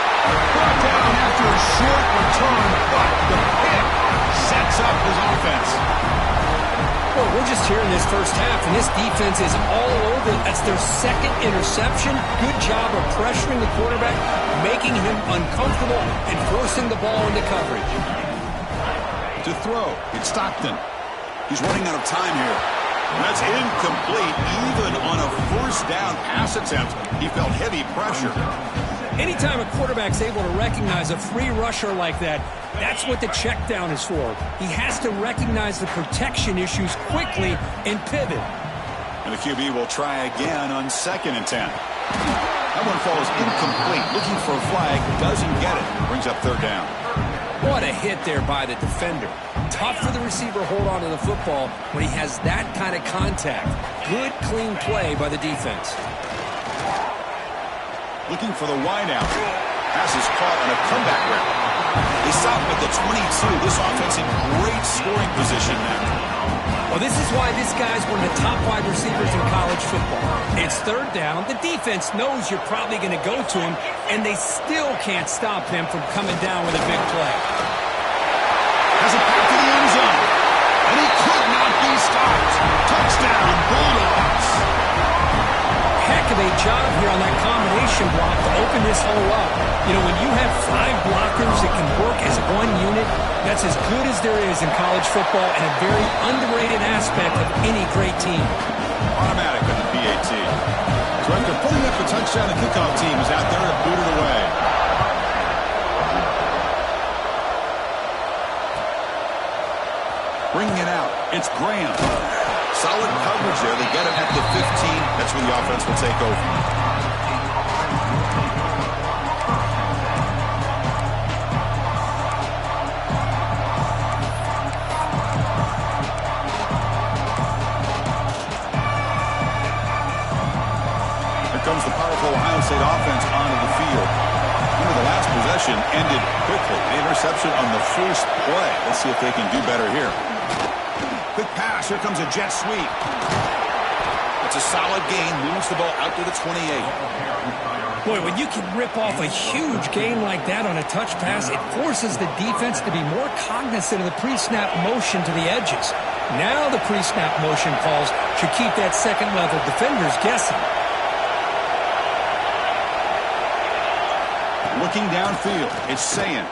Brought down after a short return, but the pick sets up his offense. Well, we're just here in this first half, and this defense is all over. That's their second interception. Good job of pressuring the quarterback, making him uncomfortable, and forcing the ball into coverage. To throw, it's Stockton. He's running out of time here. That's incomplete. Even on a first down pass attempt, he felt heavy pressure. Anytime a quarterback's able to recognize a free rusher like that, that's what the check down is for. He has to recognize the protection issues quickly and pivot. And the QB will try again on 2nd and 10. That one falls incomplete. Looking for a flag, doesn't get it. Brings up third down. What a hit there by the defender. Tough for the receiver to hold on to the football when he has that kind of contact. Good, clean play by the defense. Looking for the wideout. Pass is caught on a comeback route. They stop him at the 22. This offense in great scoring position now. Well, this is why this guy's one of the top wide receivers in college football. It's third down. The defense knows you're probably going to go to him, and they still can't stop him from coming down with a big play. Has it back to the end zone. And he could not be stopped. Touchdown, Bulldogs. Heck of a job here on that combination block to open this hole up. You know, when you have 5 blockers that can work as one unit, that's as good as there is in college football and a very underrated aspect of any great team. Automatic on the PAT. So after putting up a touchdown, the kickoff team is out there to boot it away. Bringing it out, it's Graham. Solid coverage there. They get him at the 15. That's where the offense will take over. Here comes the powerful Ohio State offense onto the field. Remember, the last possession ended quickly. The interception on the first play. Let's see if they can do better here. Quick pass. Here comes a jet sweep. It's a solid gain. Moves the ball out to the 28. Boy, when you can rip off a huge gain like that on a touch pass, it forces the defense to be more cognizant of the pre-snap motion to the edges. Now the pre-snap motion calls should keep that second-level defenders guessing. Looking downfield. It's Sayin.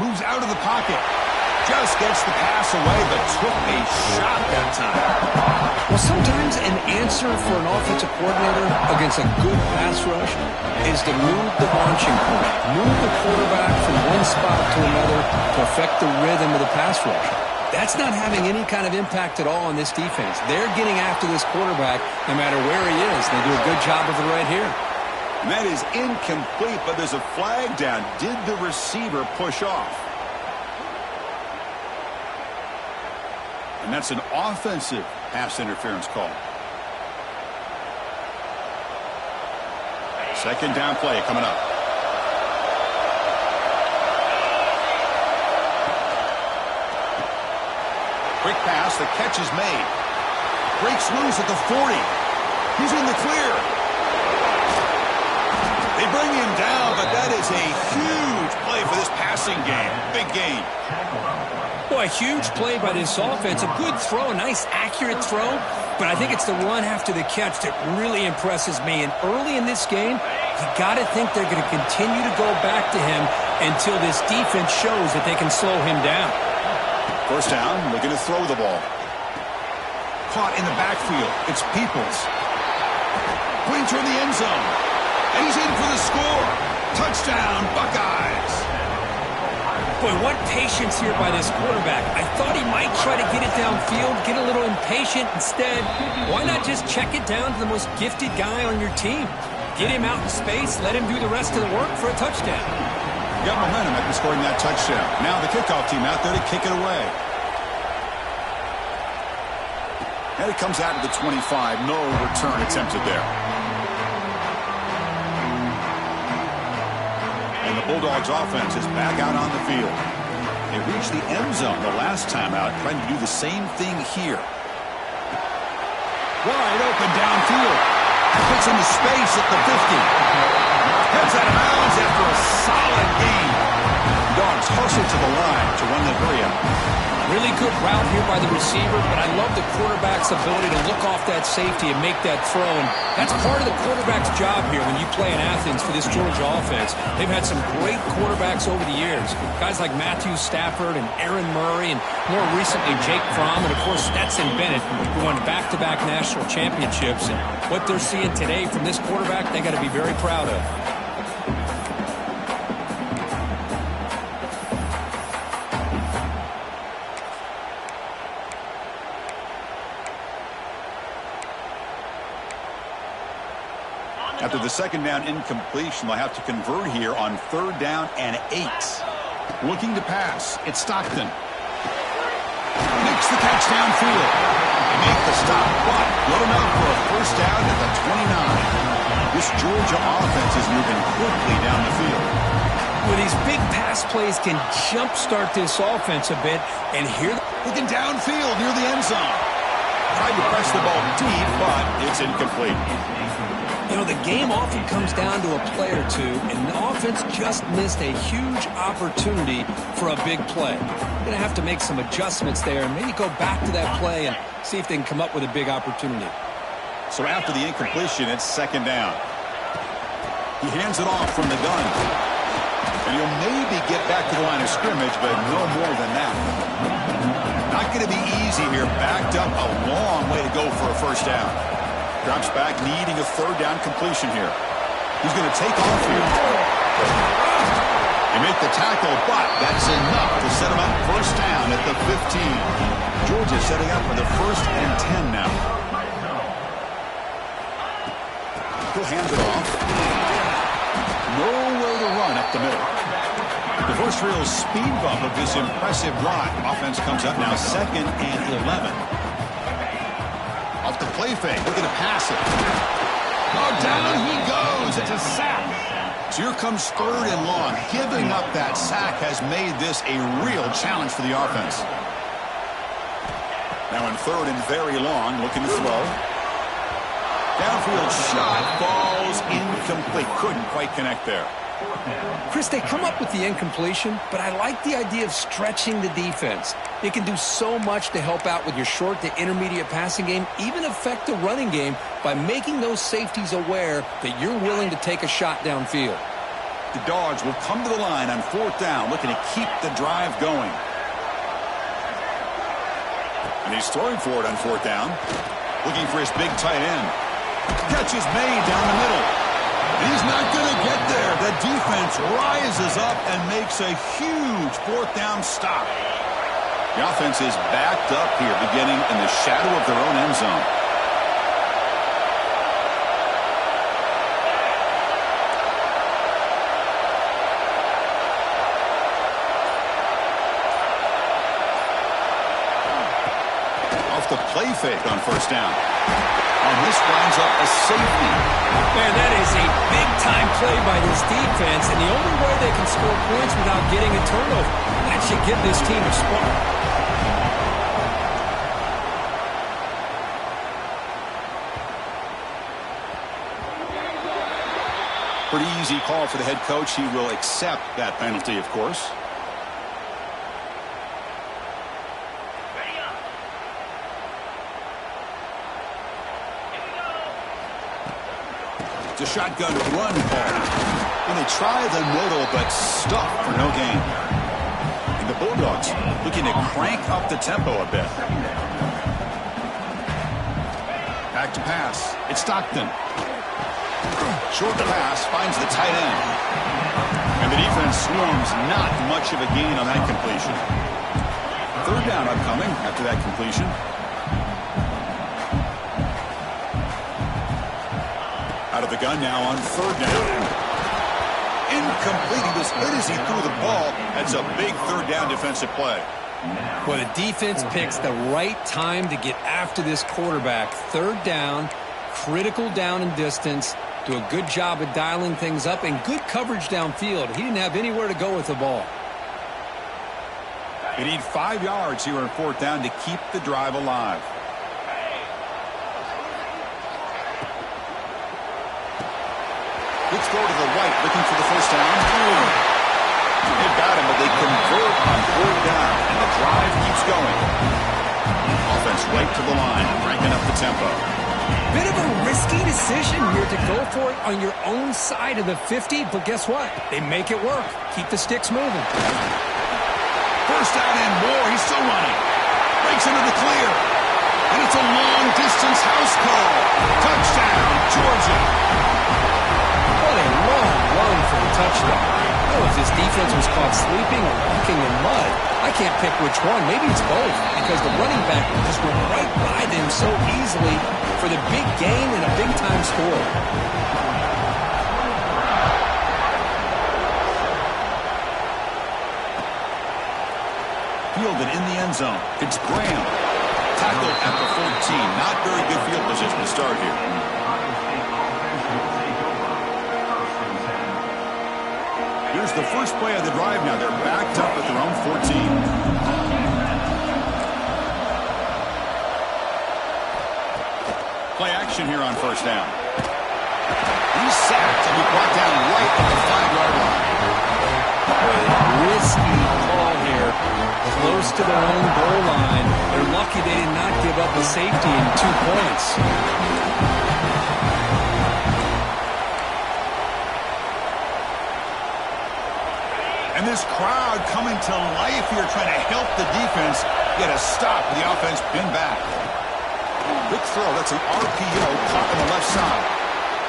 Moves out of the pocket. Just gets the pass away, but took a shot that time. Well, sometimes an answer for an offensive coordinator against a good pass rush is to move the launching point, move the quarterback from one spot to another to affect the rhythm of the pass rush. That's not having any kind of impact at all on this defense. They're getting after this quarterback no matter where he is. They do a good job of it right here. And that is incomplete, but there's a flag down. Did the receiver push off? And that's an offensive pass interference call. Second down play coming up. Quick pass, the catch is made. Breaks loose at the 40. He's in the clear. They bring him down, but that is a huge play for this passing game. Big gain. Boy, a huge play by this offense. A good throw, a nice accurate throw. But I think it's the run after the catch that really impresses me. And early in this game, you got to think they're going to continue to go back to him until this defense shows that they can slow him down. First down, looking to throw the ball. Caught in the backfield. It's Peoples. Pointing toward the end zone. And he's in for the score. Touchdown, Buckeyes. Boy, what patience here by this quarterback. I thought he might try to get it downfield, get a little impatient. Instead, why not just check it down to the most gifted guy on your team? Get him out in space, let him do the rest of the work for a touchdown. Got momentum after scoring that touchdown. Now the kickoff team out there to kick it away. And it comes out to the 25. No return attempted there. And the Bulldogs offense is back out on the field. They reached the end zone the last time out, trying to do the same thing here. Wide open downfield. Puts into space at the 50. Heads out of bounds after a solid gain. Dogs hustle to the line to run the hurry up. Really good route here by the receiver, but I love the quarterback's ability to look off that safety and make that throw. And that's part of the quarterback's job here when you play in Athens for this Georgia offense. They've had some great quarterbacks over the years. Guys like Matthew Stafford and Aaron Murray, and more recently Jake Fromm, and of course Stetson Bennett, who won back-to-back national championships. And what they're seeing today from this quarterback, they got to be very proud of. After the With a second down incompletion, they'll have to convert here on 3rd down and 8. Looking to pass. It's Stockton. Makes the catch downfield. They make the stop, but good enough for a first down at the 29. This Georgia offense is moving quickly down the field. Well, these big pass plays can jumpstart this offense a bit, and here looking downfield near the end zone. Tried to press the ball deep, but it's incomplete. You know, the game often comes down to a play or two, and the offense just missed a huge opportunity for a big play. Going to have to make some adjustments there and maybe go back to that play and see if they can come up with a big opportunity. So after the incompletion, it's 2nd down. He hands it off from the gun. And he'll maybe get back to the line of scrimmage, but no more than that. Not going to be easy here. Backed up a long way to go for a first down. Drops back, needing a 3rd down completion here. He's going to take off here. They make the tackle, but that's enough to set him up first down at the 15. Georgia setting up for the 1st and 10 now. He'll hand it off. Nowhere to run up the middle. The first real speed bump of this impressive drive. Offense comes up now 2nd and 11. Off the play fake, looking to pass it. Oh, down he goes. It's a sack. So here comes 3rd and long. Giving up that sack has made this a real challenge for the offense. Now in 3rd and very long, looking to throw. Downfield shot falls incomplete. Couldn't quite connect there. Chris, they come up with the incompletion, but I like the idea of stretching the defense. It can do so much to help out with your short to intermediate passing game, even affect the running game by making those safeties aware that you're willing to take a shot downfield. The Dogs will come to the line on 4th down, looking to keep the drive going. And he's throwing for it on 4th down, looking for his big tight end. Catch is made down the middle. He's not going to get there. The defense rises up and makes a huge 4th down stop. The offense is backed up here, beginning in the shadow of their own end zone. Off the play fake on 1st down. And this winds up a safety. Man, that is a big-time play by this defense, and the only way they can score points without getting a turnover. That should give this team a spark. Pretty easy call for the head coach. He will accept that penalty, of course. It's a shotgun run call. And they try the middle, but stuff for no gain. And the Bulldogs looking to crank up the tempo a bit. Back to pass. It's Stockton. Short pass finds the tight end. And the defense swarms, not much of a gain on that completion. 3rd down upcoming after that completion. Out of the gun now on 3rd down. Incomplete. He was hit as he threw the ball. That's a big 3rd down defensive play. Well, the defense picks the right time to get after this quarterback. 3rd down, critical down and distance. Do a good job of dialing things up and good coverage downfield. He didn't have anywhere to go with the ball. They need 5 yards here on 4th down to keep the drive alive. Quick throw to the right, looking for the first down. They got him, but they convert on 4th down, and the drive keeps going. Offense right to the line, cranking up the tempo. Bit of a risky decision here to go for it on your own side of the 50, but guess what? They make it work. Keep the sticks moving. First down and more. He's still running. Breaks into the clear. And it's a long-distance house call. Touchdown, Georgia. What a long run for the touchdown. I don't know if this defense was caught sleeping or walking in mud. I can't pick which one. Maybe it's both, because the running back just went right by them so easily for the big gain and a big-time score. fielded in the end zone. It's Graham. Tackled at the 14. Not very good field position to start here. Here's the first play of the drive now. They're backed up at their own 14. Play action here on first down. He's sacked and be brought down right at the 5-yard line. Risky call here. Close to their own goal line. They're lucky they did not give up a safety in 2 points. And this crowd coming to life here, trying to help the defense get a stop with the offense pinned back. Quick throw. That's an RPO caught on the left side.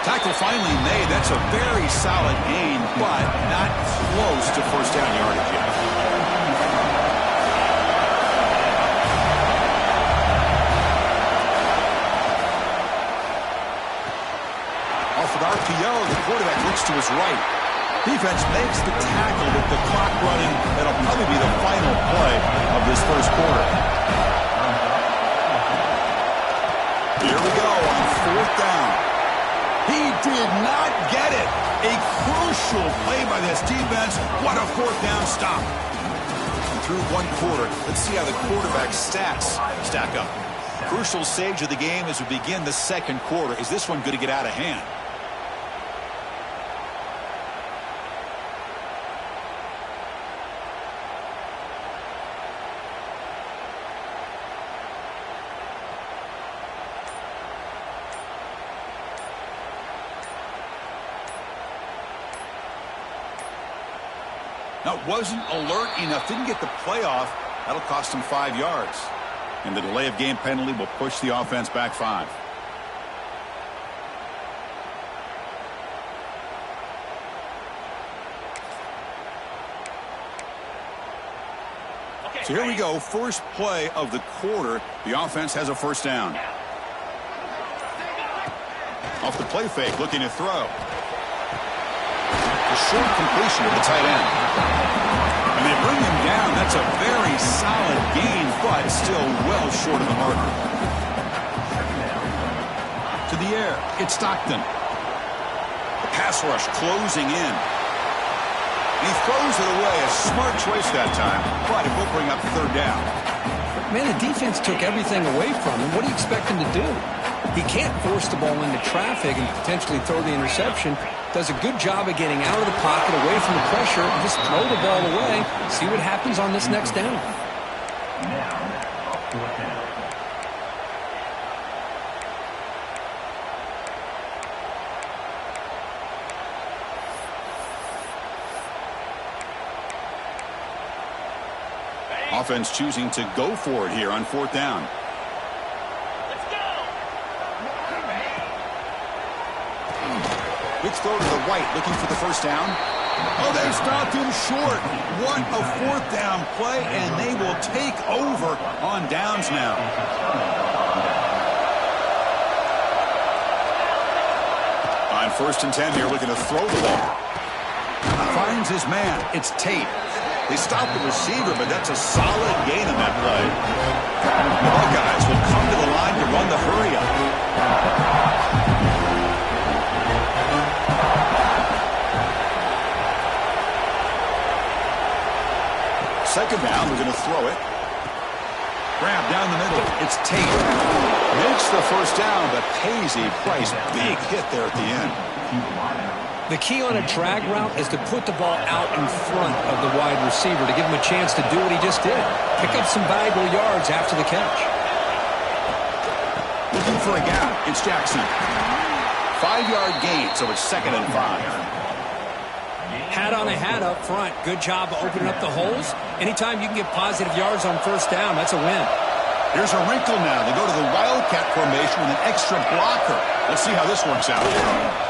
Tackle finally made. That's a very solid gain, but not close to first down yardage yet. Off an RPO, the quarterback looks to his right. Defense makes the tackle with the clock running. That'll probably be the final play of this first quarter. Here we go on fourth down. He did not get it. A crucial play by this defense. What a fourth down stop. Through one quarter, let's see how the quarterback stats stack up. Crucial stage of the game as we begin the second quarter. Is this one going to get out of hand? Now, wasn't alert enough, didn't get the play off. That'll cost him 5 yards. And the delay of game penalty will push the offense back 5. So here we go, first play of the quarter. The offense has a first down. Off the play fake, looking to throw. A short completion to the tight end. And they bring him down. That's a very solid gain, but still well short of the marker. To the air, it's Stockton. The pass rush closing in. He throws it away. A smart choice that time, but it will bring up third down. Man, the defense took everything away from him. What do you expect him to do? He can't force the ball into traffic and potentially throw the interception. Does a good job of getting out of the pocket, away from the pressure, and just throw the ball away. See what happens on this next down. Offense choosing to go for it here on fourth down. Quick throw to the right, looking for the first down. Oh, they stopped him short. What a fourth down play, and they will take over on downs now. On 1st and 10 here, looking to throw the ball. Finds his man. It's Tate. They stopped the receiver, but that's a solid gain on that play. The Buckeyes will come to the line to run the hurry-up. Second down, we're going to throw it. Grab down the middle. It's Tate. Makes the first down, but pays a price. Big hit there at the end. The key on a drag route is to put the ball out in front of the wide receiver to give him a chance to do what he just did. Pick up some valuable yards after the catch. Looking for a gap. It's Jackson. 5-yard gain, so it's 2nd and 5. Hat on a hat up front. Good job of opening up the holes. Anytime you can get positive yards on first down, that's a win. Here's a wrinkle now. They go to the Wildcat formation with an extra blocker. Let's see how this works out.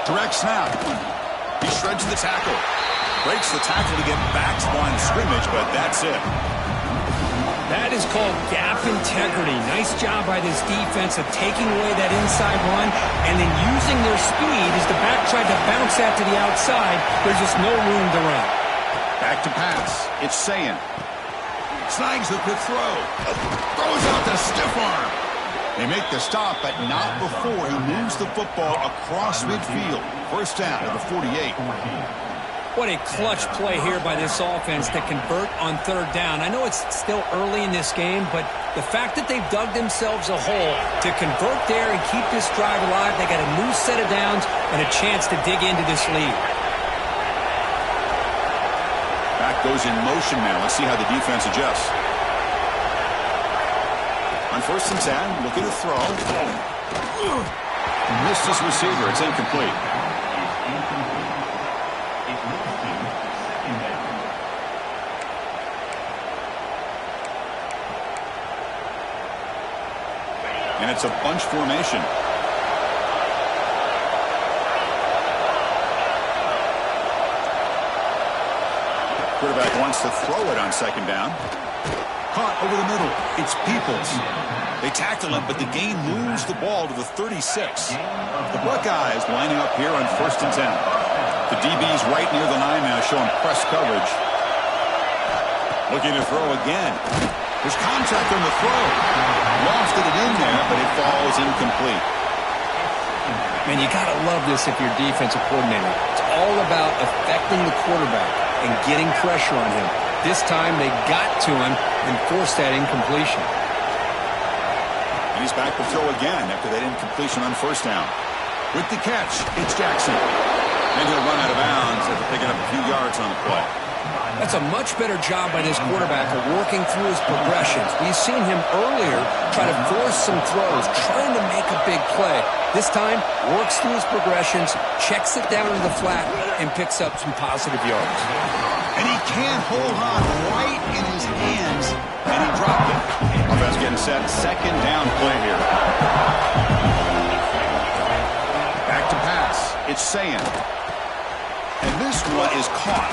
Direct snap. He shreds the tackle. Breaks the tackle to get back to line of scrimmage, but that's it. That is called gap integrity. Nice job by this defense of taking away that inside run and then using their speed as the back tried to bounce that to the outside. There's just no room to run. Back to pass. It's Sayin. Snags the quick throw. Throws out the stiff arm. They make the stop, but not before he moves the football across midfield. First down at the 48. What a clutch play here by this offense to convert on third down. I know it's still early in this game, but the fact that they've dug themselves a hole to convert there and keep this drive alive, they got a new set of downs and a chance to dig into this lead. Back goes in motion now. Let's see how the defense adjusts. On 1st and 10, looking to throw. Missed his receiver. It's incomplete. And it's a bunch formation. Quarterback wants to throw it on 2nd down. Caught over the middle. It's Peoples. They tackle him, but the gain moves the ball to the 36. The Buckeyes lining up here on 1st and 10. The DB's right near the line now, showing press coverage. Looking to throw again. There's contact on the throw. Lofted it in there, but it falls incomplete. Man, you got to love this if you're defensive coordinator. It's all about affecting the quarterback and getting pressure on him. This time they got to him and forced that incompletion. And he's back to throw again after that incompletion on 1st down. With the catch, it's Jackson. And he'll run out of bounds after picking up a few yards on the play. That's a much better job by this quarterback of working through his progressions. We've seen him earlier try to force some throws, trying to make a big play. This time, works through his progressions, checks it down in the flat, and picks up some positive yards. And he can't hold on right in his hands, and he dropped it. Offense getting set, 2nd down play here. Back to pass. It's Sayan. And this one is caught.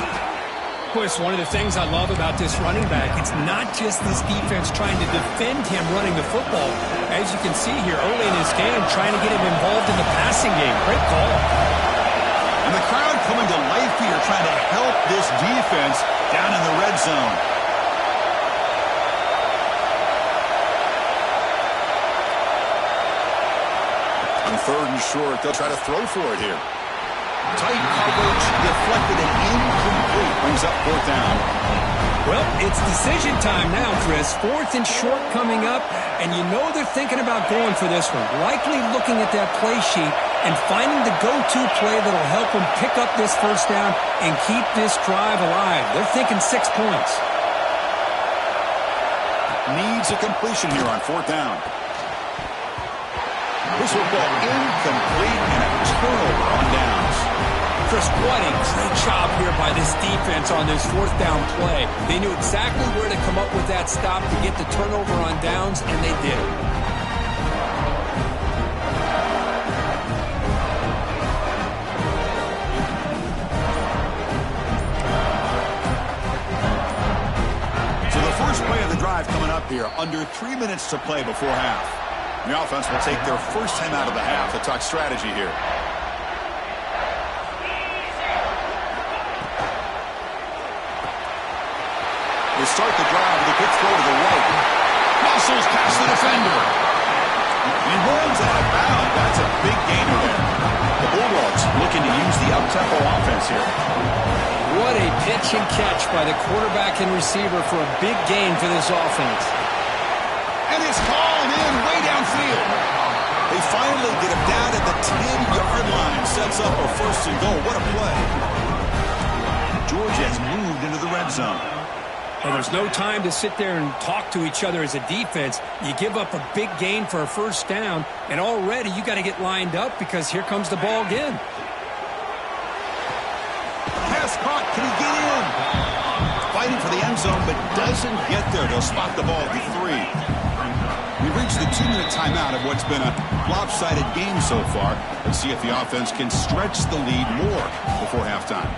It's one of the things I love about this running back. It's not just this defense trying to defend him running the football. As you can see here early in this game, trying to get him involved in the passing game. Great call. And the crowd coming to life here, trying to help this defense down in the red zone. On 3rd and short, they'll try to throw for it here. Tight coverage, deflected and incomplete. Brings up 4th down. Well, it's decision time now, Chris. 4th and short coming up, and you know they're thinking about going for this one. Likely looking at that play sheet and finding the go-to play that'll help them pick up this 1st down and keep this drive alive. They're thinking 6 points. Needs a completion here on 4th down. This will go incomplete and a turnover on downs. Chris, what a great job here by this defense on this 4th down play. They knew exactly where to come up with that stop to get the turnover on downs, and they did it. So the first play of the drive coming up here, under 3 minutes to play before half. The offense will take their first time out of the half to talk strategy here. They start the drive with a quick throw to the right. Muscles past the defender. He runs out of bounds. That's a big gainer there. The Bulldogs looking to use the up-tempo offense here. What a pitch and catch by the quarterback and receiver for a big gain for this offense. And it's called in way downfield. They finally get him down at the 10-yard line. Sets up a 1st and goal. What a play. Georgia has moved into the red zone. Well, there's no time to sit there and talk to each other as a defense. You give up a big gain for a 1st down, and already you got to get lined up because here comes the ball again. Pass caught. Can he get in? Fighting for the end zone, but doesn't get there. They'll spot the ball at the 3. We've reached the 2-minute timeout of what's been a lopsided game so far. Let's see if the offense can stretch the lead more before halftime.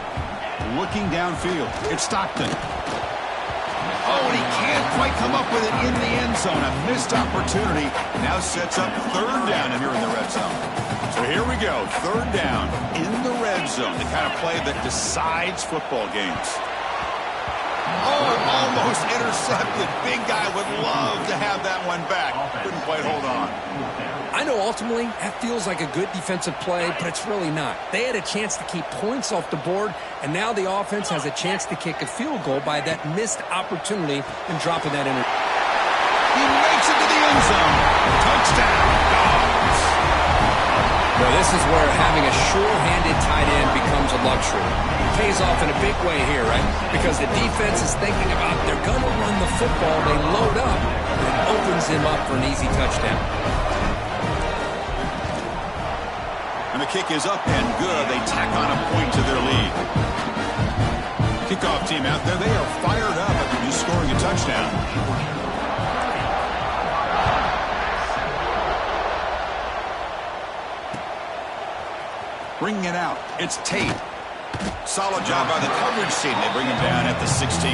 Looking downfield, it's Stockton. Oh, and he can't quite come up with it in the end zone. A missed opportunity. Now sets up 3rd down here in the red zone. So here we go. 3rd down in the red zone. The kind of play that decides football games. Oh, Almost intercepted. Big guy would love to have that one back. Couldn't quite hold on. I know ultimately that feels like a good defensive play, but it's really not. They had a chance to keep points off the board, and now the offense has a chance to kick a field goal by that missed opportunity and dropping that interception. He makes it to the end zone. Touchdown, Dogs. Well, this is where having a sure-handed tight end becomes a luxury. It pays off in a big way here, right? Because the defense is thinking about they're going to run the football. They load up, and it opens him up for an easy touchdown. And the kick is up and good. They tack on a point to their lead. Kickoff team out there, they are fired up after just scoring a touchdown. Bringing it out, it's Tate. Solid job by the coverage team. They bring him down at the 16.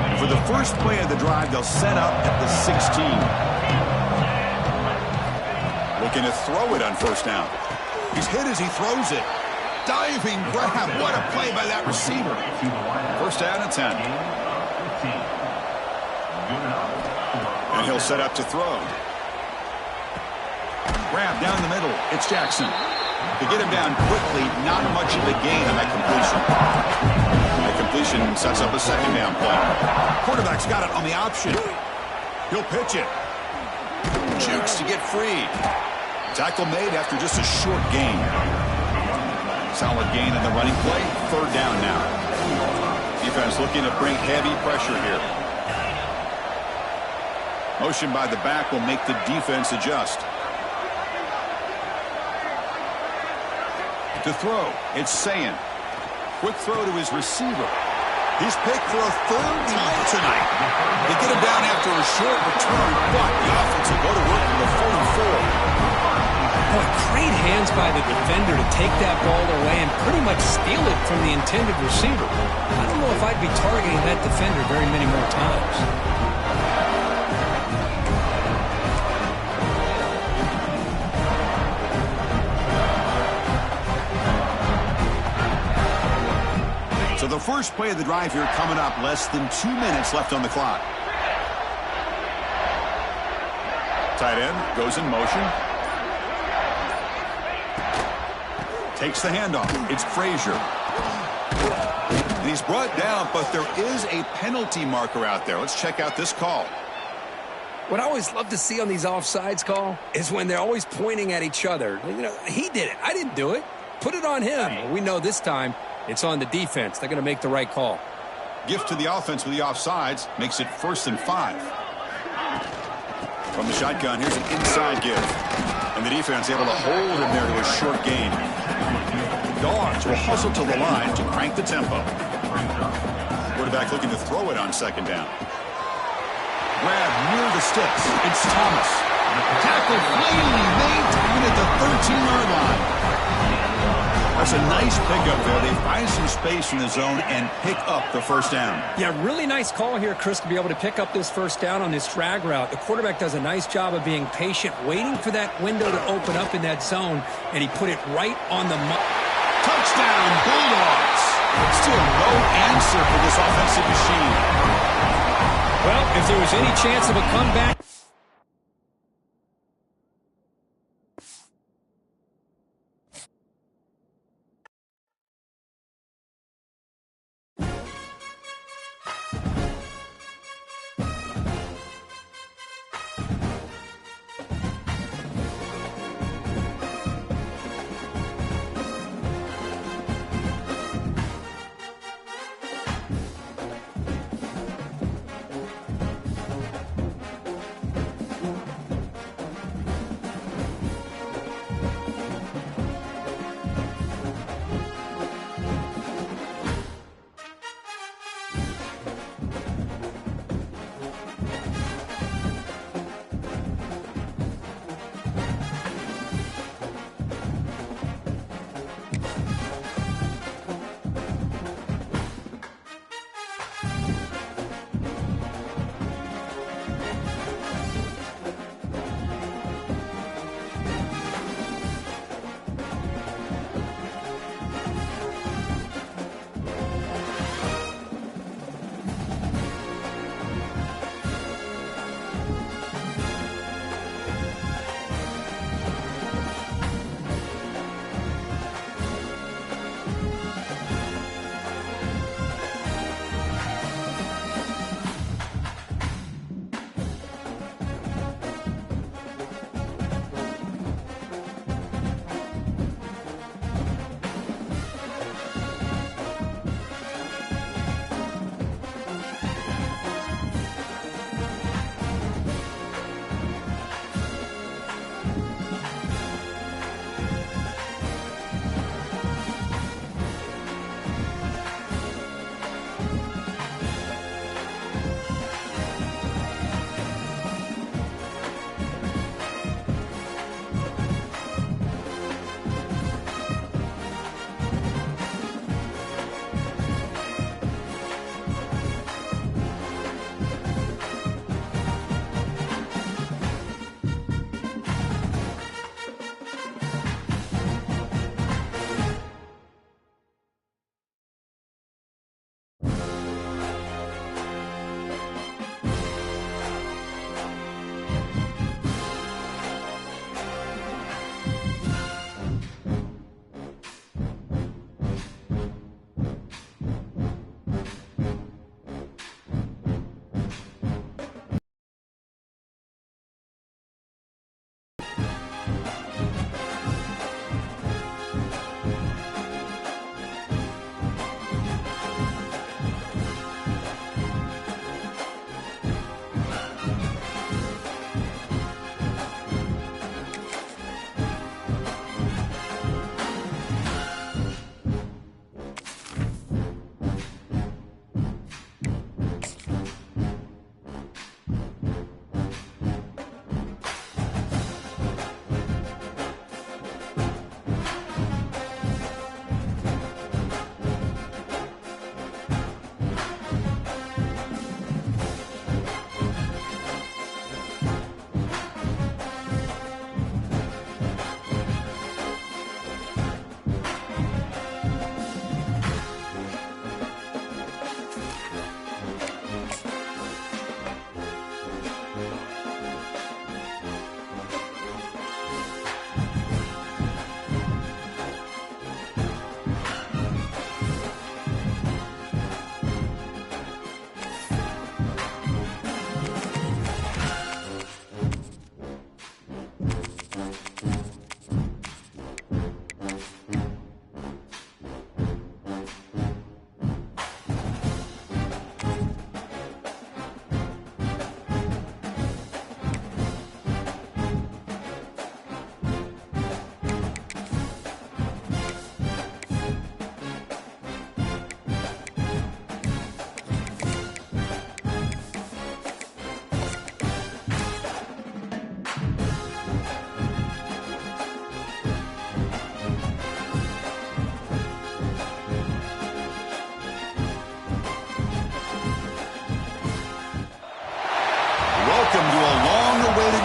And for the first play of the drive, they'll set up at the 16. Looking to throw it on first down. He's hit as he throws it. Diving grab. What a play by that receiver. First down and 10. And he'll set up to throw. Grab down the middle. It's Jackson. To get him down quickly, not much of a gain on that completion. That completion sets up a second down play. Quarterback's got it on the option. He'll pitch it. Jukes to get free. Tackle made after just a short gain. Solid gain in the running play. Third down now. Defense looking to bring heavy pressure here. Motion by the back will make the defense adjust. To throw, it's Sayin. Quick throw to his receiver. He's picked for a third time tonight. They get him down after a short return, but the offense will go to work from the 44. Boy, great hands by the defender to take that ball away and pretty much steal it from the intended receiver. I don't know if I'd be targeting that defender very many more times. So the first play of the drive here coming up, less than 2 minutes left on the clock. Tight end goes in motion. Takes the handoff. It's Frazier. And he's brought down, but there is a penalty marker out there. Let's check out this call. What I always love to see on these offsides call is when they're always pointing at each other. You know, he did it. I didn't do it. Put it on him. We know this time it's on the defense. They're going to make the right call. Gift to the offense with the offsides makes it 1st and 5. From the shotgun, here's an inside give. And the defense able to hold him there to a short gain. Dogs will hustle to the line to crank the tempo. Quarterback looking to throw it on second down. Grab near the sticks. It's Thomas. Tackle finally made down at the 13-yard line. That's a nice pickup there. They find some space in the zone and pick up the first down. Yeah, really nice call here, Chris, to be able to pick up this first down on this drag route. The quarterback does a nice job of being patient, waiting for that window to open up in that zone, and he put it right on the touchdown, Bulldogs. Still no answer for this offensive machine. Well, if there was any chance of a comeback,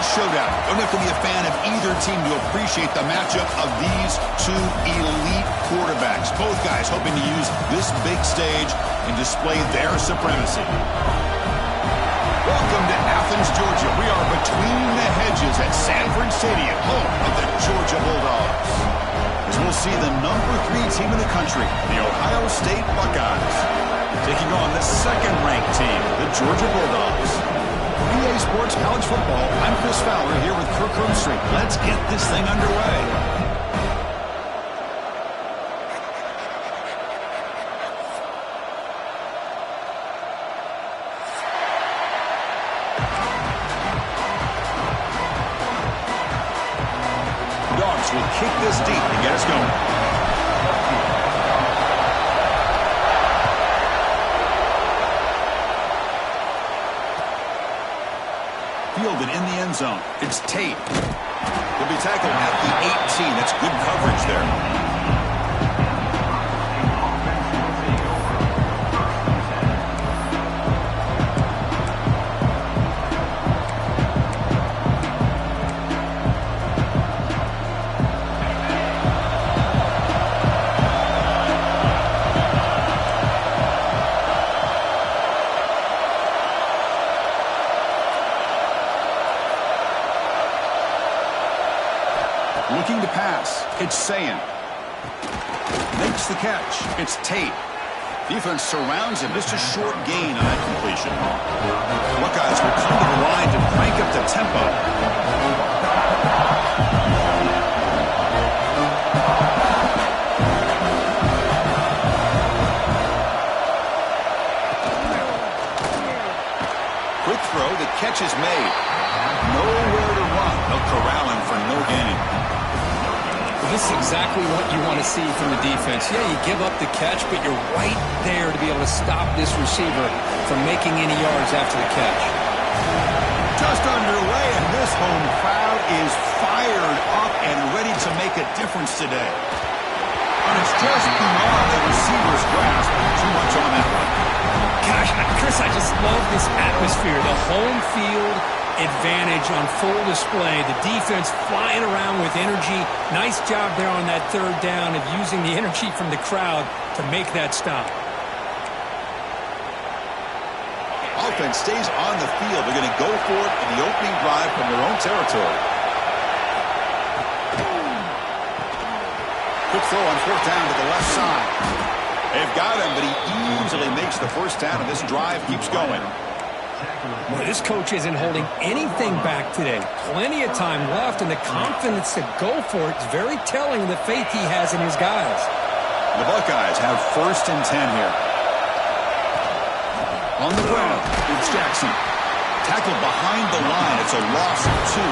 showdown. Don't have to be a fan of either team to appreciate the matchup of these two elite quarterbacks. Both guys hoping to use this big stage and display their supremacy. Welcome to Athens, Georgia. We are between the hedges at Sanford Stadium, home of the Georgia Bulldogs. As we'll see the number 3 team in the country, the Ohio State Buckeyes, taking on the second-ranked team, the Georgia Bulldogs. EA Sports College Football, I'm Chris Fowler here with Kirk Herbstreit. Let's get this thing underway. Dogs will kick this deep to get us going. Fielded in the end zone. It's Tate. He'll be tackled at the 18. That's good coverage there. Looking to pass. It's Sayin. Makes the catch. It's Tate. Defense surrounds him. Just a short gain on that completion. Buckeyes will come to the line to crank up the tempo. Quick throw. The catch is made. Nowhere to run. They'll corral him for no gain. This is exactly what you want to see from the defense. Yeah, you give up the catch, but you're right there to be able to stop this receiver from making any yards after the catch. Just underway, and this home crowd is fired up and ready to make a difference today. And it's just beyond the receiver's grasp. Too much on that one. Gosh, Chris, I just love this atmosphere. The home field advantage on full display. The defense flying around with energy. Nice job there on that third down of using the energy from the crowd to make that stop. Offense stays on the field. They're going to go for it in the opening drive from their own territory. Quick throw on 4th down to the left side. They've got him, but he easily makes the first down, and this drive keeps going. Well, this coach isn't holding anything back today. Plenty of time left, and the confidence to go for it is very telling of the faith he has in his guys. The Buckeyes have 1st and 10 here. On the ground, it's Jackson. Tackled behind the line. It's a loss of 2.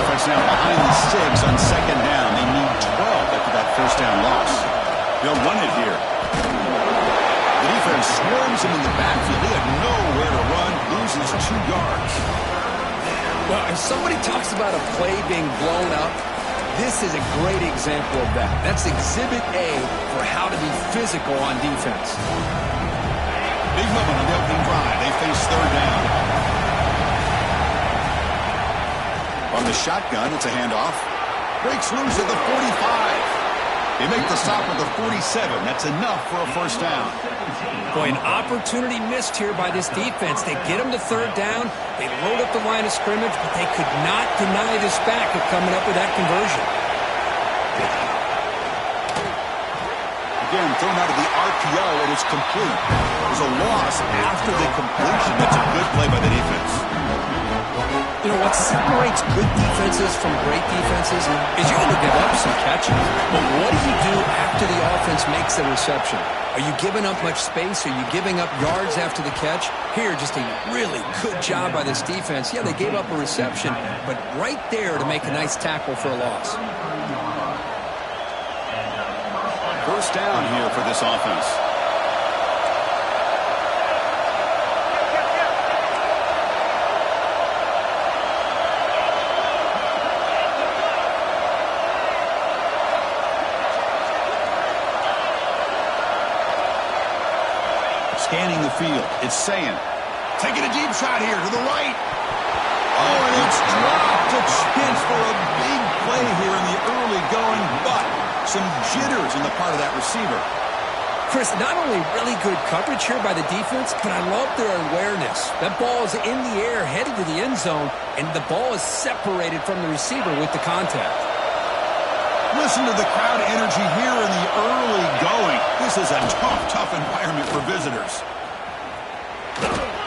Offense now behind the sticks on 2nd down. They need 12 after that 1st down loss. They'll run it here. The defense swarms him in the backfield. They have nowhere to run. Loses 2 yards. Well, if somebody talks about a play being blown up, this is a great example of that. That's Exhibit A for how to be physical on defense. Big moment on the opening drive. They face 3rd down. On the shotgun, it's a handoff. Breaks loose at the 45. They make the stop at the 47. That's enough for a 1st down. Boy, an opportunity missed here by this defense. They get them to 3rd down. They load up the line of scrimmage, but they could not deny this back of coming up with that conversion. Again, thrown out of the RPO, and it's complete. There's a loss after the completion. That's a good play by the defense. You know, what separates good defenses from great defenses is you're going to give up some catches. But what do you do after the offense makes the reception? Are you giving up much space? Are you giving up yards after the catch? Here, just a really good job by this defense. Yeah, they gave up a reception, but right there to make a nice tackle for a loss. 1st down here for this offense. Scanning the field. It's Sayin. Taking a deep shot here to the right. Oh, and it's dropped. A chance for a big play here in the early going, but some jitters on the part of that receiver. Chris, not only really good coverage here by the defense, but I love their awareness. That ball is in the air, headed to the end zone, and the ball is separated from the receiver with the contact. Listen to the crowd energy here in the early going. This is a tough environment for visitors.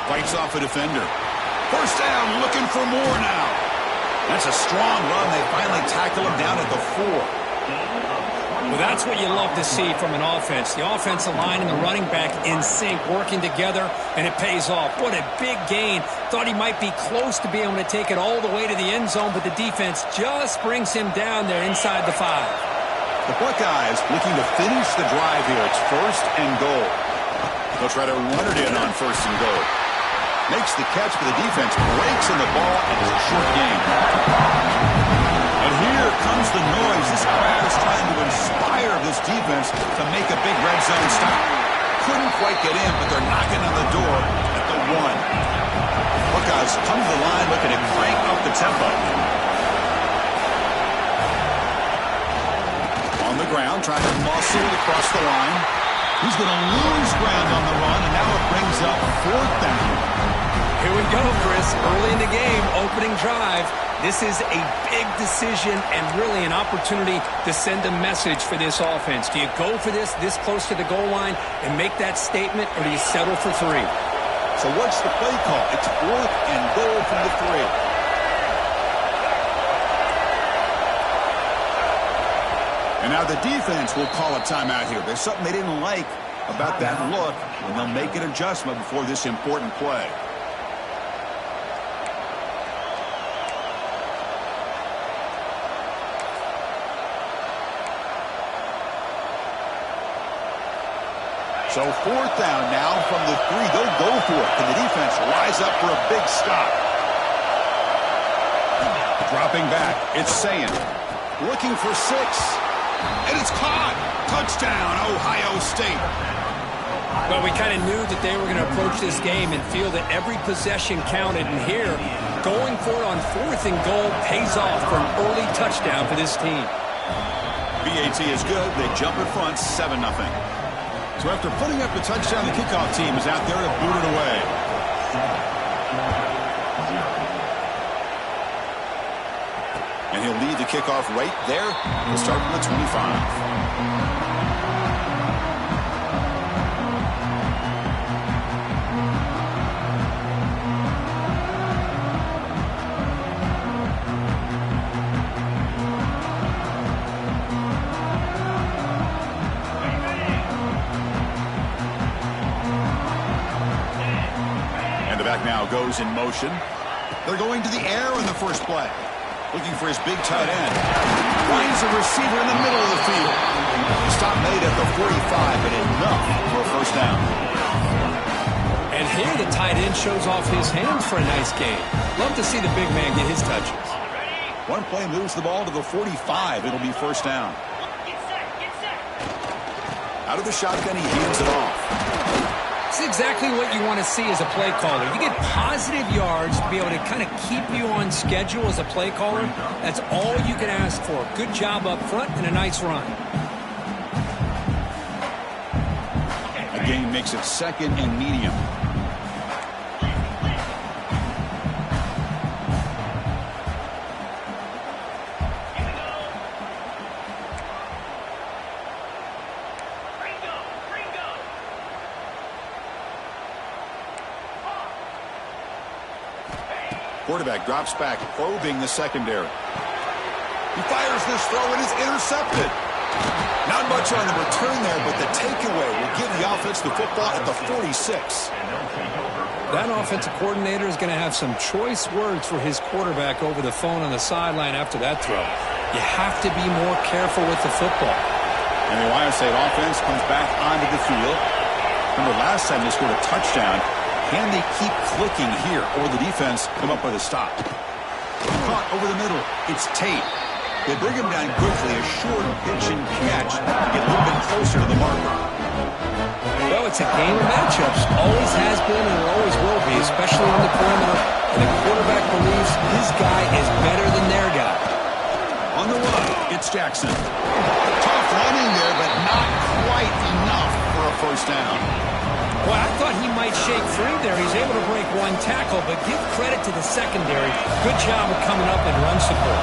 Fights off a defender. First down, looking for more now. That's a strong run. They finally tackle him down at the 4. Well, that's what you love to see from an offense. The offensive line and the running back in sync, working together, and it pays off. What a big gain. Thought he might be close to being able to take it all the way to the end zone, but the defense just brings him down there inside the 5. The Buckeyes looking to finish the drive here. It's first and goal. They'll try to run it in on first and goal. Makes the catch, but the defense breaks in the ball, and it's a short game. And here comes the noise. This crowd is trying to inspire this defense to make a big red zone stop. Couldn't quite get in, but they're knocking on the door at the 1. Buckeyes come to the line looking to crank up the tempo. On the ground, trying to muscle it across the line. He's going to lose ground on the run, and now it brings up 4th down. Here we go, Chris. Early in the game, opening drive. This is a big decision and really an opportunity to send a message for this offense. Do you go for this close to the goal line and make that statement, or do you settle for 3? So what's the play call? It's 4th and goal from the 3. And now the defense will call a timeout here. There's something they didn't like about that look, and they'll make an adjustment before this important play. So 4th down now from the 3. They'll go for it. Can the defense rise up for a big stop? Dropping back. It's Sayin. Looking for 6. And it's caught. Touchdown, Ohio State. Well, we kind of knew that they were going to approach this game and feel that every possession counted. And here, going for it on 4th and goal pays off for an early touchdown for this team. BAT is good. They jump in front, 7-0. So after putting up the touchdown, the kickoff team is out there to boot it away. And he'll lead the kickoff right there. He'll start from the 25. Now goes in motion. They're going to the air in the first play. Looking for his big tight end. Finds a receiver in the middle of the field. Stop made at the 45, but enough for a first down. And here the tight end shows off his hands for a nice gain. Love to see the big man get his touches. One play moves the ball to the 45. It'll be first down. Out of the shotgun, he hands it off. It's exactly what you want to see as a play caller. You get positive yards to be able to kind of keep you on schedule as a play caller. That's all you can ask for. Good job up front and a nice run. A gain makes it 2nd and medium. Quarterback drops back, probing the secondary. He fires this throw, and it's intercepted. Not much on the return there, but the takeaway will give the offense the football at the 46. That offensive coordinator is going to have some choice words for his quarterback over the phone on the sideline after that throw. You have to be more careful with the football. And the Ohio State offense comes back onto the field. Remember, last time they scored a touchdown. Can they keep clicking here, or the defense come up with a stop? Caught over the middle. It's Tate. They bring him down quickly, a short pitch and catch to get a little bit closer to the marker. Well, it's a game of matchups. Always has been and always will be, especially on the perimeter. and the quarterback believes his guy is better than their guy. On the run, it's Jackson. Tough running there, but not quite enough for a first down. Well, I thought he might shake free there. He's able to break one tackle, but give credit to the secondary. Good job of coming up and run support.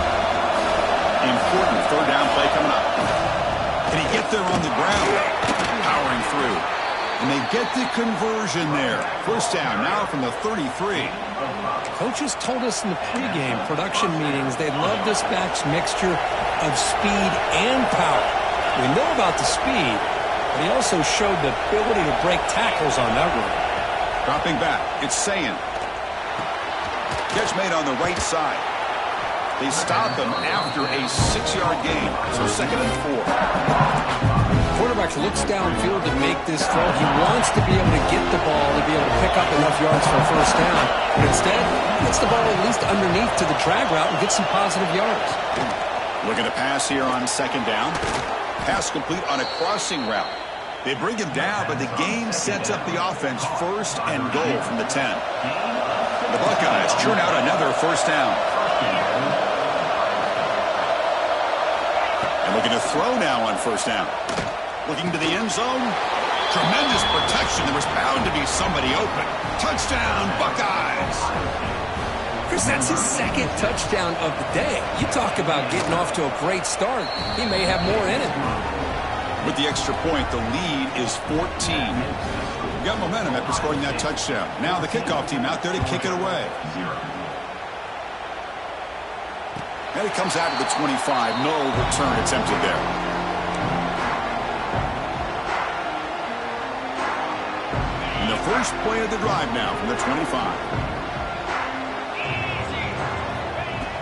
Important third down play coming up. Can he get there on the ground? Powering through. And they get the conversion there. First down now from the 33. Coaches told us in the pregame production meetings they love this back's mixture of speed and power. We know about the speed, but he also showed the ability to break tackles on that run. Dropping back, it's Sayin. Catch made on the right side. They stop him after a 6-yard gain, so 2nd and 4. Quarterback looks downfield to make this throw. He wants to be able to get the ball to be able to pick up enough yards for a first down. But instead, he gets the ball at least underneath to the drag route and gets some positive yards. Looking to pass here on 2nd down. Pass complete on a crossing route. They bring him down, but the game sets up the offense 1st and goal from the 10. The Buckeyes churn out another first down. And looking to throw now on first down. Looking to the end zone. Tremendous protection. There was bound to be somebody open. Touchdown, Buckeyes. Chris, that's his 2nd touchdown of the day. You talk about getting off to a great start. He may have more in it. With the extra point, the lead is 14. Got momentum after scoring that touchdown. Now the kickoff team out there to kick it away. And it comes out to the 25. No return attempted there. And the first play of the drive now from the 25.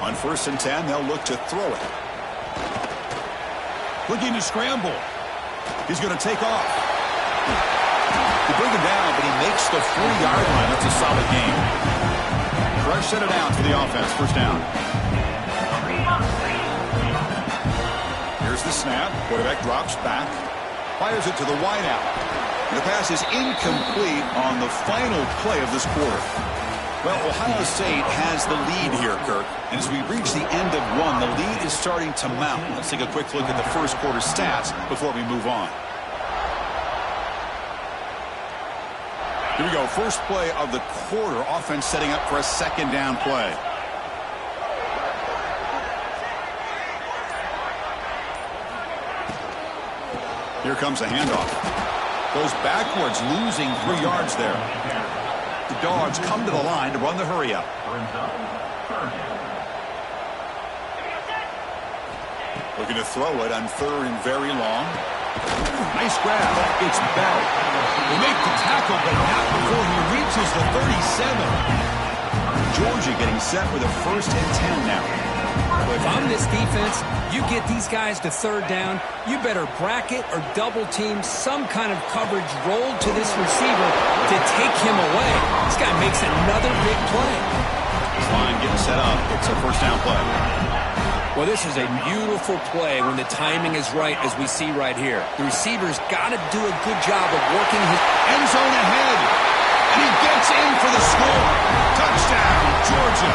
On 1st and 10, they'll look to throw it. Looking to scramble. He's going to take off. They bring him down, but he makes the 40-yard line. That's a solid game. Fresh set it down for the offense. First down. Here's the snap. Quarterback drops back. Fires it to the wideout. The pass is incomplete on the final play of this quarter. Well, Ohio State has the lead here, Kirk. And as we reach the end of one, the lead is starting to mount. Let's take a quick look at the first quarter stats before we move on. Here we go. First play of the quarter. Offense setting up for a 2nd down play. Here comes a handoff. Goes backwards, losing 3 yards there. The Dogs come to the line to run the hurry up. Looking to throw it on 3rd and very long. Nice grab. It's Bell. They make the tackle, but not before he reaches the 37. Georgia getting set with a 1st and 10 now. If I'm this defense, you get these guys to 3rd down, you better bracket or double team some kind of coverage rolled to this receiver to take him away. This guy makes another big play. Line getting set up. It's a first down play. Well, this is a beautiful play when the timing is right, as we see right here. The receiver's got to do a good job of working his end zone ahead. And he gets in for the score. Touchdown, Georgia.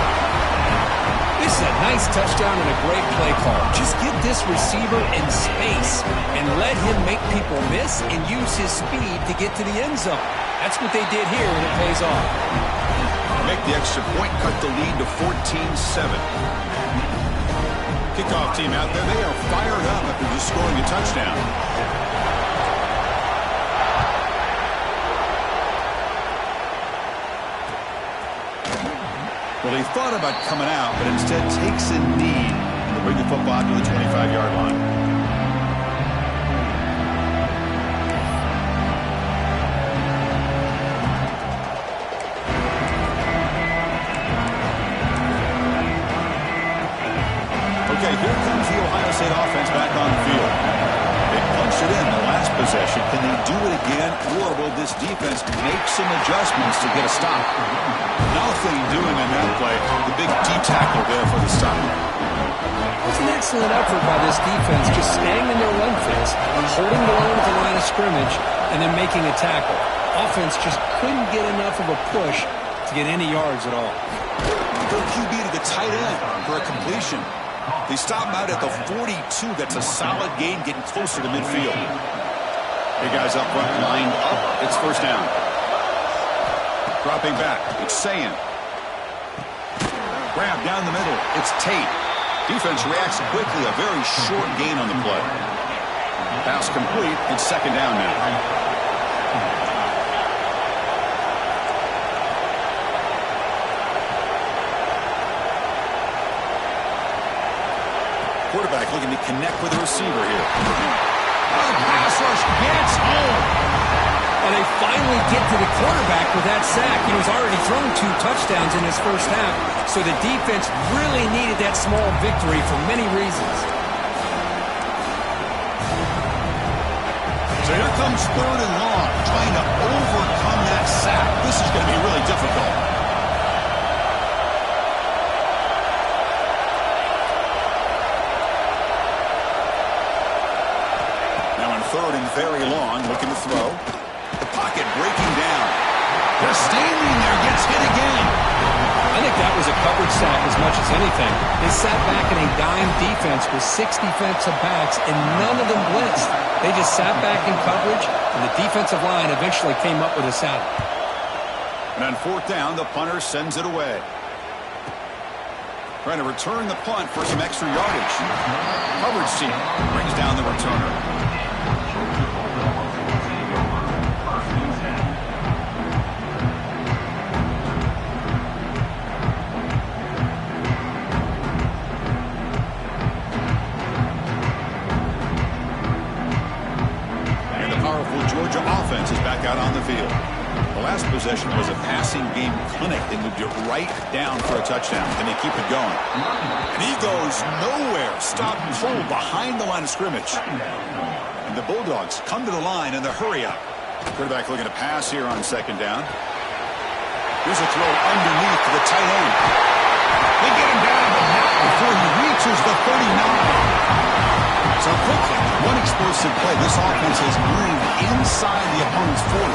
This is a nice touchdown and a great play call. Just get this receiver in space and let him make people miss and use his speed to get to the end zone. That's what they did here, and it pays off. Make the extra point, cut the lead to 14-7. Kickoff team out there, they are fired up after just scoring a touchdown. Well, he thought about coming out, but instead takes a knee to bring the football to the 25-yard line. Okay, here comes the Ohio State offense back on the field. They punched it in the last possession. Can they do it again, or will this defense make some adjustments to get a stop? Nothing doing on that play. The big D-tackle there for the stop. It's an excellent effort by this defense, just staying in their run fence, holding the line at the line of scrimmage, and then making a tackle. Offense just couldn't get enough of a push to get any yards at all. Go QB to the tight end for a completion. They stop him out at the 42. That's a solid gain, getting closer to midfield. Hey, guys up front, lined up. It's first down. Dropping back, it's Sayin. Grab down the middle, it's Tate. Defense reacts quickly, a very short gain on the play. Pass complete, it's second down now. Quarterback looking to connect with the receiver here. Oh, the pass rush gets home. And they finally get to the quarterback with that sack. He was already thrown 2 touchdowns in his first half, so the defense really needed that small victory for many reasons. So here comes third and long, trying to overcome that sack. This is going to be really difficult. Third and very long, looking to throw. The pocket breaking down. They're standing there, gets hit again. I think that was a coverage sack as much as anything. They sat back in a dime defense with 6 defensive backs, and none of them blitzed. They just sat back in coverage, and the defensive line eventually came up with a sack. And on fourth down, the punter sends it away. Trying to return the punt for some extra yardage. Coverage team brings down the returner. Georgia offense is back out on the field. The last possession was a passing game clinic. They moved it right down for a touchdown, and they keep it going. And he goes nowhere. Stop and hold behind the line of scrimmage. And the Bulldogs come to the line in the hurry up. Quarterback looking to pass here on second down. Here's a throw underneath to the tight end. They get him down, but not before he reaches the 39. So quickly, one explosive play. This offense has moved inside the opponent's 40.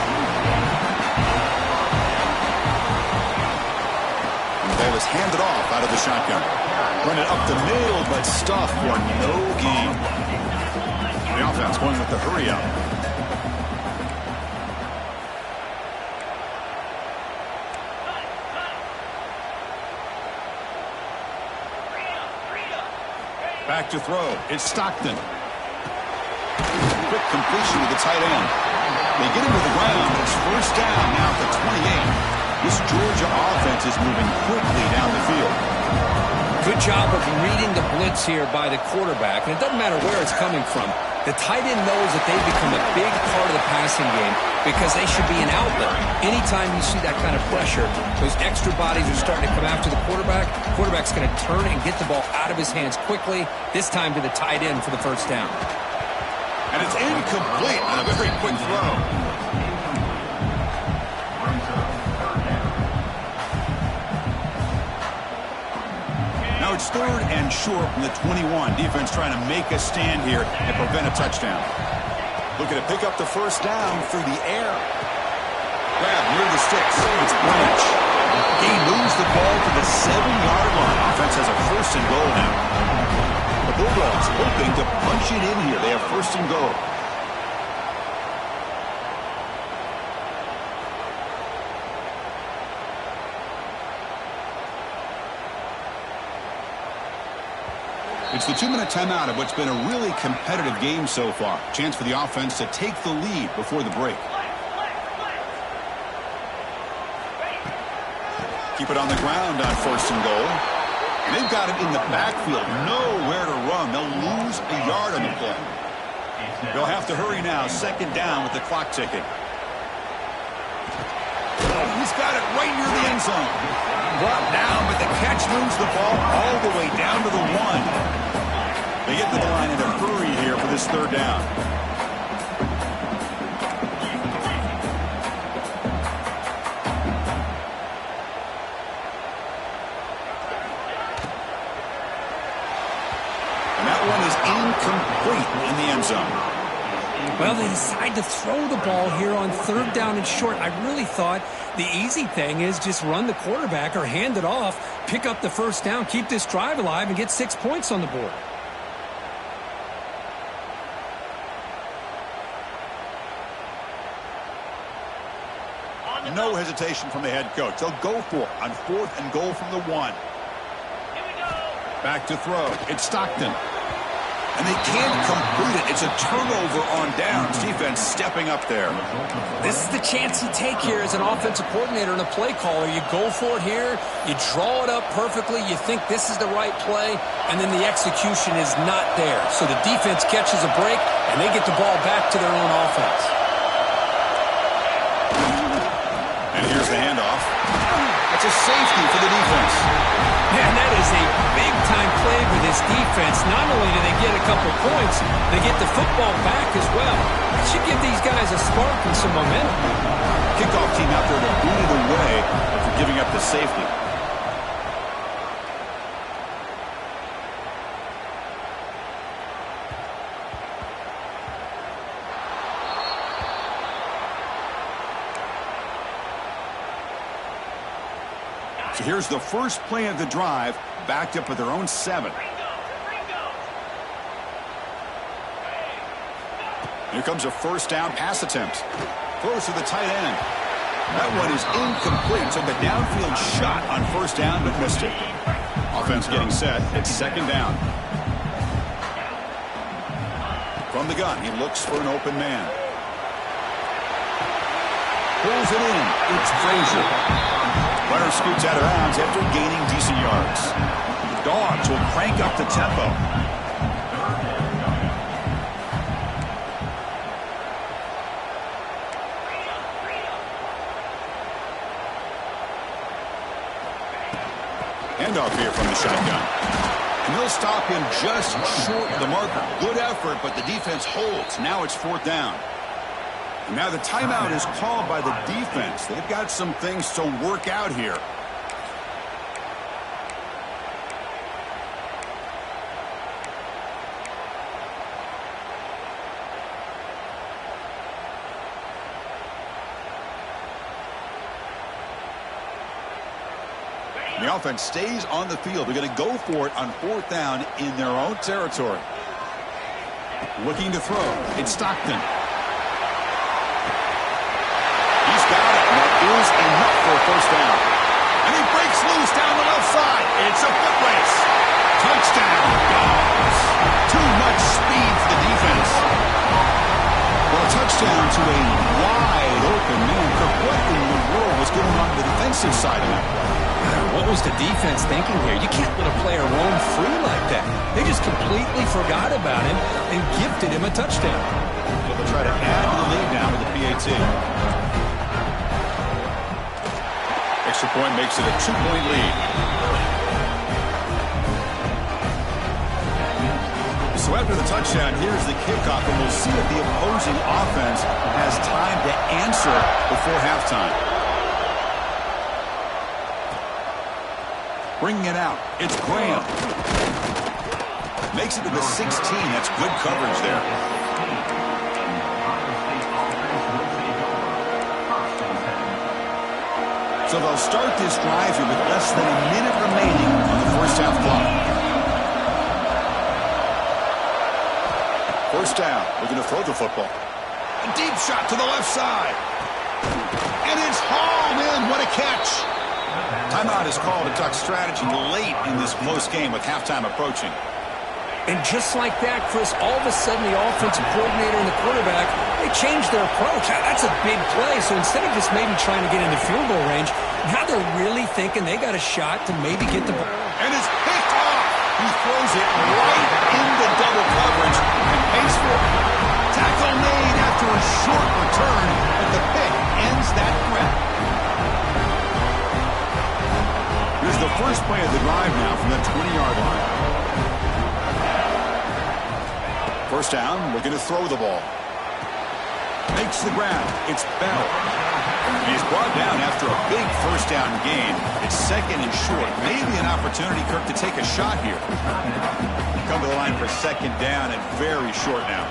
And the ball is handed off out of the shotgun. Run it up the middle, but stuffed for no gain. The offense going with the hurry up. Back to throw. It's Stockton. Quick completion to the tight end. They get him to the ground. It's first down now at the 28. This Georgia offense is moving quickly down the field. Good job of reading the blitz here by the quarterback. And it doesn't matter where it's coming from. The tight end knows that they've become a big part of the passing game because they should be an outlet. Anytime you see that kind of pressure, those extra bodies are starting to come after the quarterback. Quarterback's going to turn and get the ball out of his hands quickly, this time to the tight end for the first down. And it's incomplete on a very quick throw. Now it's third and short from the 21. Defense trying to make a stand here and prevent a touchdown. Looking to pick up the first down through the air. Grab near the sticks. It's Branch. He moves the ball to the 7-yard line. Offense has a first and goal now. The Bulldogs hoping to punch it in here. They have first and goal. It's the 2-minute timeout of what's been a really competitive game so far. Chance for the offense to take the lead before the break. Keep it on the ground on first and goal. And they've got it in the backfield. Nowhere to run. They'll lose a yard on the play. They'll have to hurry now. Second down with the clock ticking. He's got it right near the end zone. Brought down, but the catch moves the ball all the way down to the 1. They get to the line in a hurry here for this third down. And that one is incomplete in the end zone. Well, they decide to throw the ball here on 3rd down and short. I really thought the easy thing is just run the quarterback or hand it off, pick up the 1st down, keep this drive alive, and get 6 points on the board. No hesitation from the head coach. They'll go for it on 4th and goal from the 1. Back to throw. It's Stockton. And they can't complete it. It's a turnover on downs. Defense stepping up there. This is the chance you take here as an offensive coordinator and a play caller. You go for it here. You draw it up perfectly. You think this is the right play, and then the execution is not there. So the defense catches a break, and they get the ball back to their own offense. And here's the handoff. That's a safety for the defense. Man, that is a big-time play for this defense. Not only do they get a couple points, they get the football back as well. That should give these guys a spark and some momentum. Kickoff team out there to boot it away after giving up the safety. So here's the first play of the drive, backed up at their own 7. Here comes a 1st down pass attempt. Throws to the tight end. That one is incomplete. Took a downfield shot on 1st down, but missed it. Offense getting set. It's 2nd down. From the gun, he looks for an open man. Pulls it in. It's Frazier. Runner scoots out of bounds after gaining decent yards. The Dogs will crank up the tempo. Handoff here from the shotgun. And they'll stop him just short of the marker. Good effort, but the defense holds. Now it's 4th down. Now the timeout is called by the defense. They've got some things to work out here. The offense stays on the field. They're going to go for it on 4th down in their own territory. Looking to throw. It's Stockton. Is enough for a 1st down. And he breaks loose down the left side. It's a foot race. Touchdown, Dogs. Too much speed for the defense. Well, a touchdown to a wide open man. What in the world was going on the defensive side of that play? What was the defense thinking here? You can't let a player roam free like that. They just completely forgot about him and gifted him a touchdown. So they'll try to add to the lead now with the PAT. Extra point makes it a 2-point lead. So after the touchdown, here's the kickoff, and we'll see if the opposing offense has time to answer before halftime. Bringing it out, it's Graham. Makes it to the 16. That's good coverage there. So they'll start this drive here with less than a minute remaining on the 1st half clock. 1st down. Looking to throw the football. A deep shot to the left side. And it's hauled in. What a catch. Timeout is called to talk strategy late in this close game with halftime approaching. And just like that, Chris, all of a sudden the offensive coordinator and the quarterback, they changed their approach. That's a big play. So instead of just maybe trying to get into field goal range, now they're really thinking they got a shot to maybe get the ball. And it's picked off. He throws it right into double coverage and pays for it. Tackle made after a short return, but the pick ends that threat. Here's the first play of the drive now from the 20-yard line. 1st down, looking to throw the ball. Makes the grab. It's Bell. He's brought down after a big 1st down gain. It's 2nd and short. Maybe an opportunity, Kirk, to take a shot here. Come to the line for 2nd down and very short now.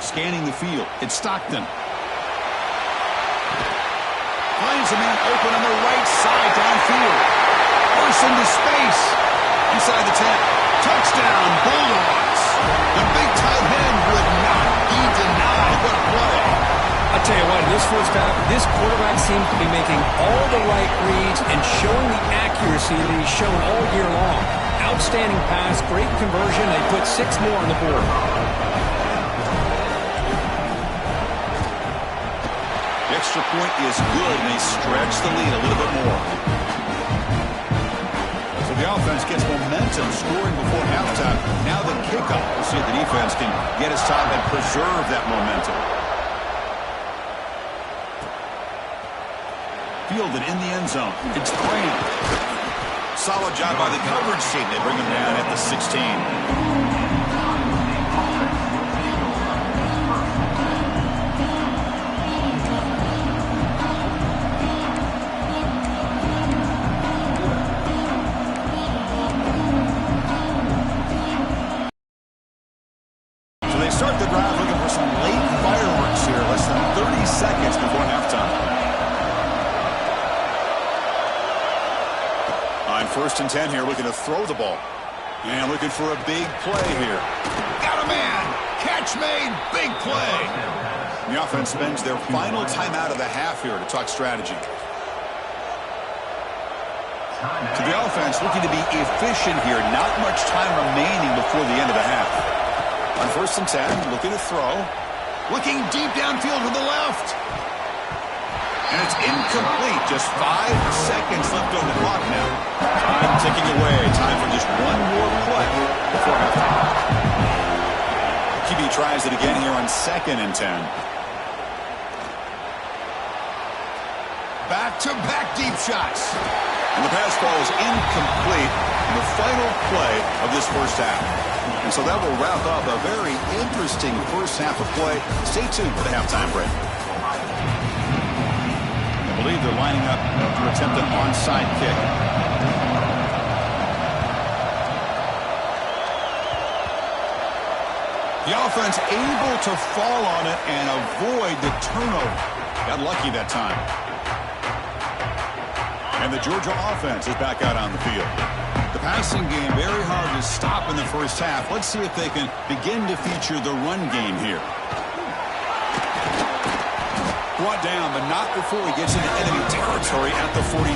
Scanning the field. It's Stockton. Finds a man open on the right side downfield. Bursts into space. Inside the 10. Touchdown, Bulldogs. The big tight end would not be denied. What a play. I'll tell you what, in this first half, this quarterback seems to be making all the right reads and showing the accuracy that he's shown all year long. Outstanding pass, great conversion. They put 6 more on the board. The extra point is good, and they stretch the lead a little bit more. So the offense gets momentum, scoring before halftime. Now the kickoff. We'll see if the defense can get his top and preserve that momentum. Fielded in the end zone. It's Graham. Solid job by the coverage team. They bring him down at the 16. Start the drive looking for some late fireworks here. Less than 30 seconds before halftime. On 1st and 10 here, looking to throw the ball. And looking for a big play here. Got a man. Catch made. Big play. The offense spends their final timeout of the half here to talk strategy. To the offense, looking to be efficient here. Not much time remaining before the end of the half. On 1st and 10, looking to throw. Looking deep downfield to the left. And it's incomplete. Just 5 seconds left on the clock now. Time ticking away. Time for just one more play before halftime. QB tries it again here on 2nd and 10. Back-to-back deep shots. And the pass ball is incomplete in the final play of this first half. And so that will wrap up a very interesting first half of play. Stay tuned for the halftime break. I believe they're lining up to attempt an onside kick. The offense able to fall on it and avoid the turnover. Got lucky that time. And the Georgia offense is back out on the field. The passing game very hard to stop in the first half. Let's see if they can begin to feature the run game here. Brought down, but not before he gets into enemy territory at the 49.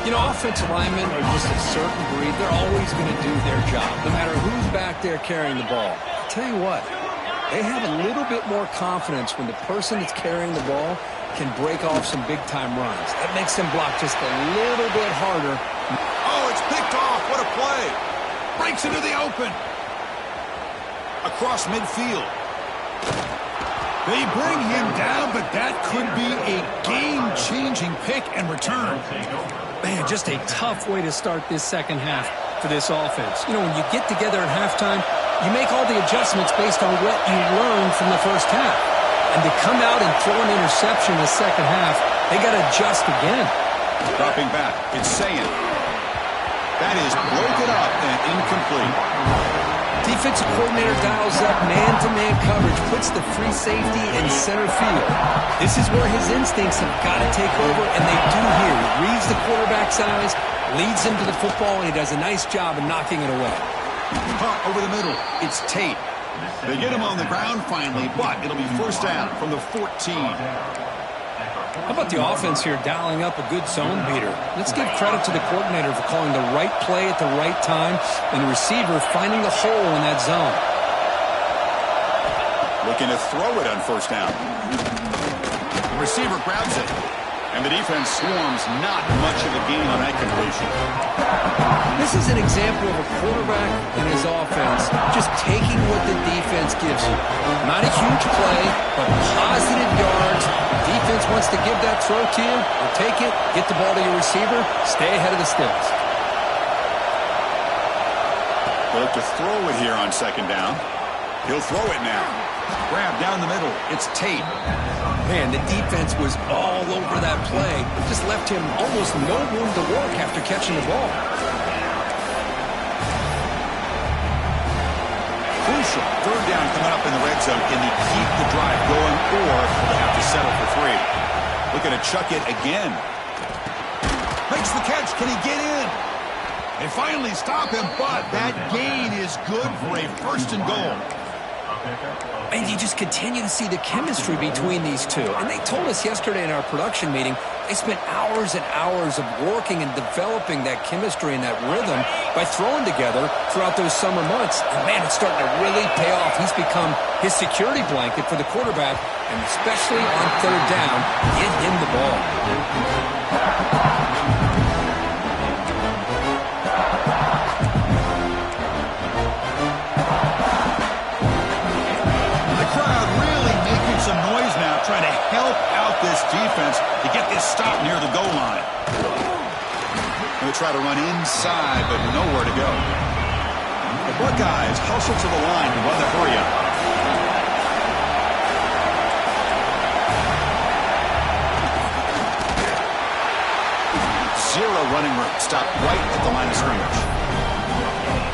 You know, offensive linemen are just a certain breed. They're always going to do their job, no matter who's back there carrying the ball. I'll tell you what, they have a little bit more confidence when the person that's carrying the ball can break off some big-time runs. That makes them block just a little bit harder. Oh, it's picked off. What a play. Breaks into the open. Across midfield. They bring him down, but that could be a game-changing pick and return. Man, just a tough way to start this second half for this offense. You know, when you get together at halftime, you make all the adjustments based on what you learned from the first half. And to come out and throw an interception in the second half, they got to adjust again. Dropping back, it's Sayan. That is broken up and incomplete. Defensive coordinator dials up man-to-man coverage, puts the free safety in center field. This is where his instincts have got to take over, and they do here. He reads the quarterback's eyes, leads him to the football, and he does a nice job of knocking it away. Caught over the middle. It's Tate. They get him on the ground finally, but it'll be first down from the 14. How about the offense here dialing up a good zone beater? Let's give credit to the coordinator for calling the right play at the right time and the receiver finding the hole in that zone. Looking to throw it on first down. The receiver grabs it, and the defense swarms. Not much of a gain on that completion. This is an example of a quarterback and his offense just taking what the defense gives you. Not a huge play, but positive yards. Defense wants to give that throw to you. You'll take it, get the ball to your receiver, stay ahead of the sticks. They'll look to throw it here on second down. He'll throw it now. Grab down the middle. It's Tate. Man, the defense was all over that play. Just left him almost no room to work after catching the ball. crucial. Third down coming up in the red zone. Can they keep the drive going, or will they have to settle for 3? Looking to chuck it again. Makes the catch. Can he get in? They finally stop him, but that gain is good for a first and goal. And you just continue to see the chemistry between these two. And they told us yesterday in our production meeting, they spent hours and hours of working and developing that chemistry and that rhythm by throwing together throughout those summer months. And, man, it's starting to really pay off. He's become his security blanket for the quarterback, and especially on third down, get him the ball. Some noise now trying to help out this defense to get this stop near the goal line. They try to run inside, but nowhere to go. The Buckeyes hustle to the line to run the hurry up. Zero running room. Stop right at the line of scrimmage.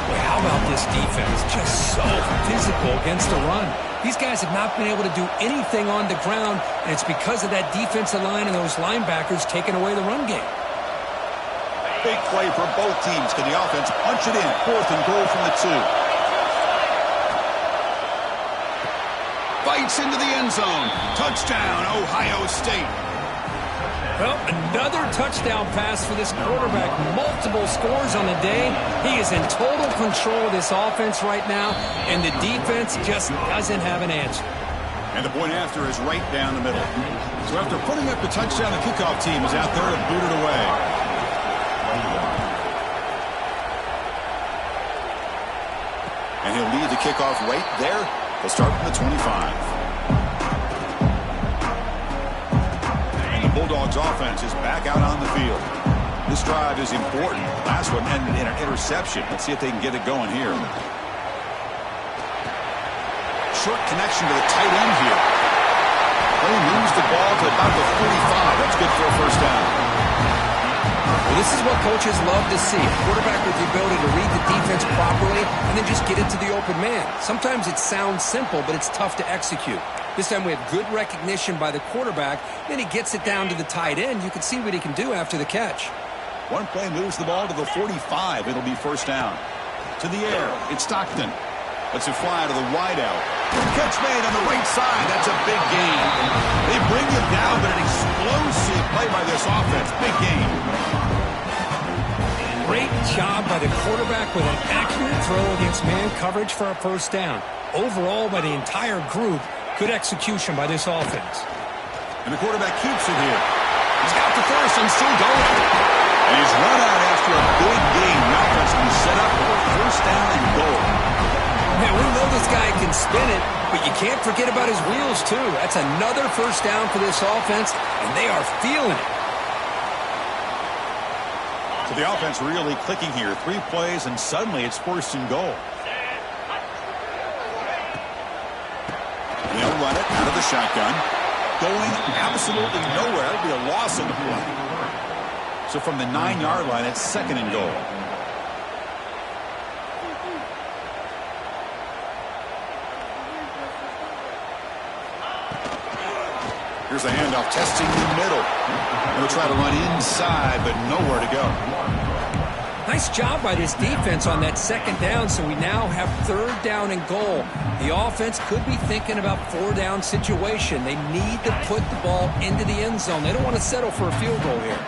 Boy, how about this defense? Just so physical against the run. These guys have not been able to do anything on the ground, and it's because of that defensive line and those linebackers taking away the run game. Big play for both teams. Can the offense punch it in? 4th and goal from the 2. Bites into the end zone. Touchdown, Ohio State. Well, another touchdown pass for this quarterback. Multiple scores on the day. He is in total control of this offense right now, and the defense just doesn't have an answer. And the point after is right down the middle. So after putting up the touchdown, the kickoff team is out there to boot it away. And he'll lead the kickoff right there. He'll start from the 25. Bulldogs offense is back out on the field. This drive is important. Last one ended in an interception. Let's see if they can get it going here. Short connection to the tight end here. He moves the ball to about the 45. That's good for a first down. Well, this is what coaches love to see. A quarterback with the ability to read the defense properly and then just get it to the open man. Sometimes it sounds simple, but it's tough to execute. This time we have good recognition by the quarterback. Then he gets it down to the tight end. You can see what he can do after the catch. One play moves the ball to the 45. It'll be first down. To the air. It's Stockton. Lets it fly to the wideout. Catch made on the right side. That's a big gain. They bring him down, but an explosive play by this offense. Big gain. Great job by the quarterback with an accurate throw against man coverage for a first down. Overall, by the entire group, good execution by this offense. And the quarterback keeps it here. He's got the first and still going. And he's run out after a big gain. The offense will be set up for a first down and goal. Man, we know this guy can spin it, but you can't forget about his wheels, too. That's another first down for this offense, and they are feeling it. So the offense really clicking here. 3 plays, and suddenly it's first and goal. They'll run it out of the shotgun. Going absolutely nowhere. That'll be a loss in the play. So from the 9-yard line, it's 2nd and goal. Here's the handoff, testing the middle. They'll try to run inside, but nowhere to go. Nice job by this defense on that 2nd down, so we now have 3rd down and goal. The offense could be thinking about 4-down situation. They need to put the ball into the end zone. They don't want to settle for a field goal here.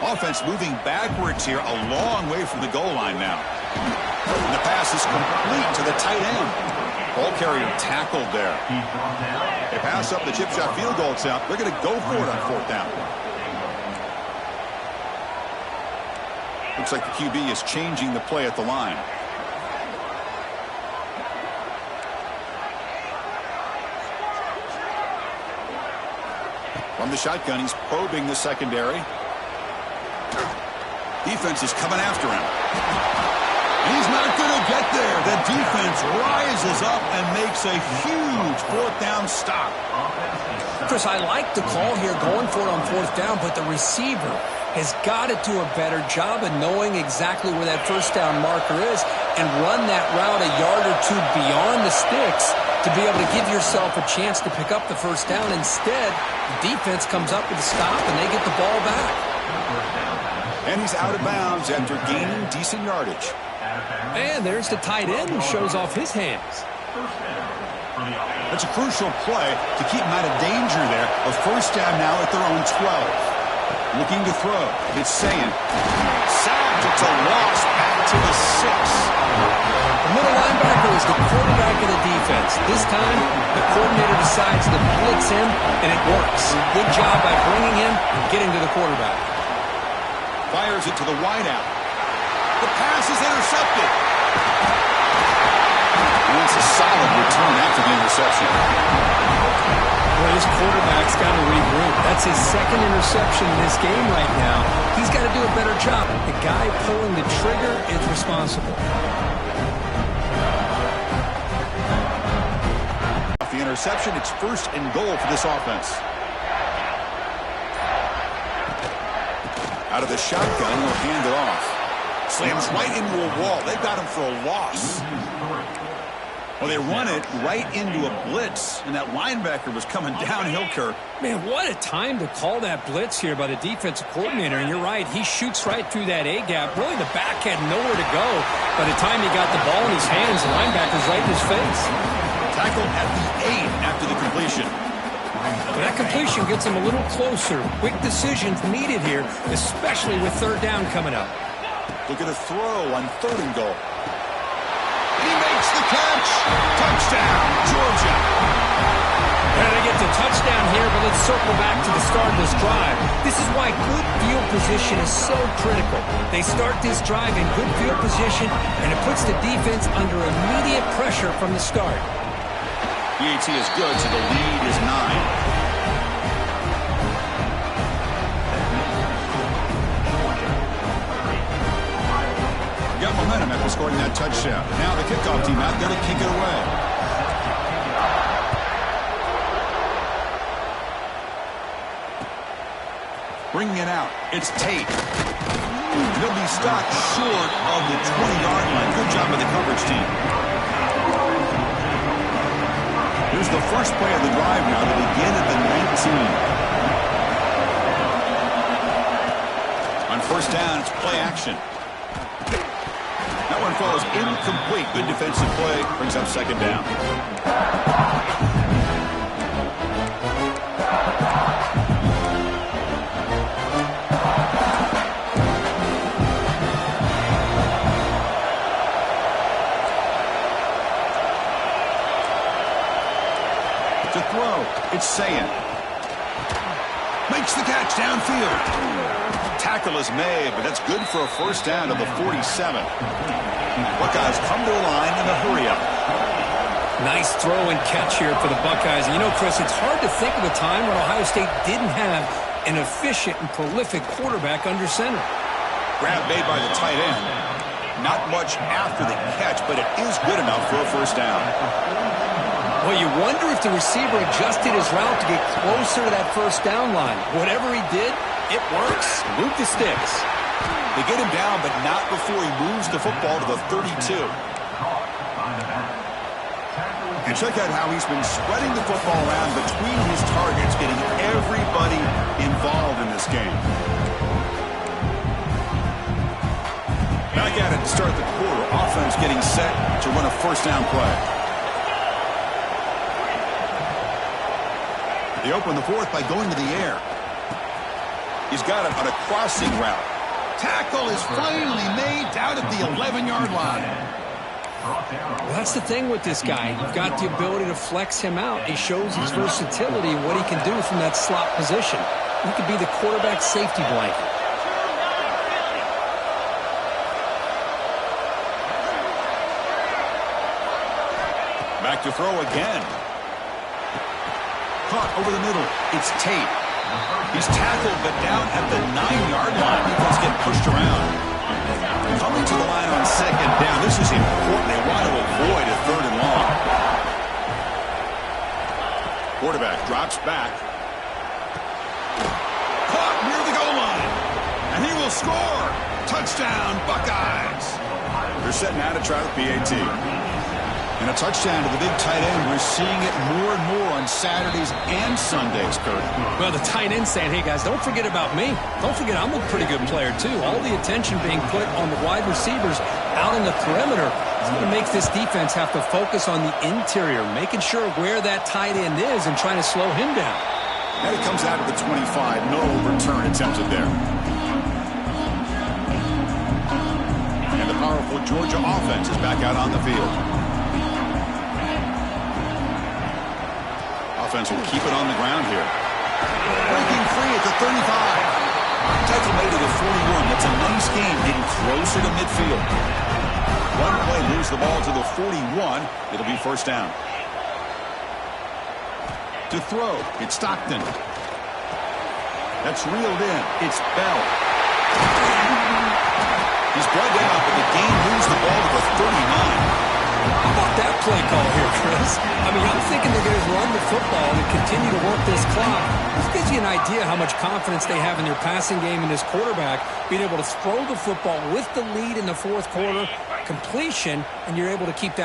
Offense moving backwards here, a long way from the goal line now. And the pass is complete to the tight end. Ball carrier tackled there. They pass up the chip shot field goal attempt. They're going to go for it on 4th down. Looks like the QB is changing the play at the line. From the shotgun, he's probing the secondary. Defense is coming after him. He's not going to get there. The defense rises up and makes a huge 4th down stop. Chris, I like the call here going for it on 4th down, but the receiver has got to do a better job of knowing exactly where that first down marker is and run that route a yard or two beyond the sticks to be able to give yourself a chance to pick up the first down. Instead, the defense comes up with a stop, and they get the ball back. And he's out of bounds after gaining decent yardage. And there's the tight end who shows off his hands. That's a crucial play to keep them out of danger there. A first down now at their own 12. Looking to throw. It's saying, sacked. It's a loss back to the 6. The middle linebacker is the quarterback of the defense. This time, the coordinator decides to blitz him, and it works. Good job by bringing him and getting to the quarterback. Fires it to the wideout. The pass is intercepted. And it's a solid return after the interception. Well, his quarterback's got to regroup. That's his second interception in this game right now. He's got to do a better job. The guy pulling the trigger is responsible. The interception, it's first and goal for this offense. Out of the shotgun, he'll hand it off. Slams right into a wall. They've got him for a loss. Well, they run it right into a blitz, and that linebacker was coming downhill, Kirk. Man, what a time to call that blitz here by the defensive coordinator. And you're right, he shoots right through that A-gap. Really, the back had nowhere to go. By the time he got the ball in his hands, the linebacker's right in his face. Tackled at the 8 after the completion. But that completion gets him a little closer. Quick decisions needed here, especially with third down coming up. Look at a throw on third and goal. He makes the catch. Touchdown, Georgia. And they get the touchdown here, but let's circle back to the start of this drive. This is why good field position is so critical. They start this drive in good field position, and it puts the defense under immediate pressure from the start. BAT is good, so the lead is 9. Got momentum after scoring that touchdown. Now the kickoff team out there to kick it away. Bringing it out, it's Tate. He'll be stopped short of the 20-yard line. Good job by the coverage team. Here's the first play of the drive now to begin at the 19. On first down, it's play action. That one falls incomplete. Good defensive play. Brings up second down. To throw, it's Sayin. Makes the catch downfield. Tackle is made, but that's good for a first down to the 47. Buckeyes come to the line in a hurry-up. Nice throw and catch here for the Buckeyes. And you know, Chris, it's hard to think of a time when Ohio State didn't have an efficient and prolific quarterback under center. Grab made by the tight end. Not much after the catch, but it is good enough for a first down. Well, you wonder if the receiver adjusted his route to get closer to that first down line. Whatever he did, it works. Move the sticks. They get him down, but not before he moves the football to the 32. And check out how he's been spreading the football around between his targets, getting everybody involved in this game. Back at it to start the quarter. Offense getting set to run a first down play. They open the fourth by going to the air. He's got it on a crossing route. Tackle is finally made down at the 11-yard line. Well, that's the thing with this guy. You've got the ability to flex him out. He shows his versatility and what he can do from that slot position. He could be the quarterback safety blanket. Back to throw again. Caught over the middle. It's Tate. He's tackled, but down at the 9-yard line. Defense getting pushed around. Coming to the line on second down. This is important. They want to avoid a third and long. Quarterback drops back. Caught near the goal line. And he will score. Touchdown, Buckeyes. They're setting out to try the PAT. And a touchdown to the big tight end. We're seeing it more and more on Saturdays and Sundays, Kurt. Well, the tight end saying, hey, guys, don't forget about me. Don't forget I'm a pretty good player, too. All the attention being put on the wide receivers out in the perimeter is going to make this defense have to focus on the interior, making sure where that tight end is and trying to slow him down. Now he comes out of the 25. No return attempted there. And the powerful Georgia offense is back out on the field. Offense will keep it on the ground here. Breaking free at the 35. Tackle made to the 41. That's a nice game, getting closer to midfield. One play, moves the ball to the 41. It'll be first down. To throw, it's Stockton. That's reeled in. It's Bell. He's brought down, but the game moves the ball to the 39. How about that play call here, Chris? I mean, I'm thinking they're going to run the football and continue to work this clock. This gives you an idea how much confidence they have in their passing game and this quarterback being able to throw the football with the lead in the fourth quarter, completion, and you're able to keep that.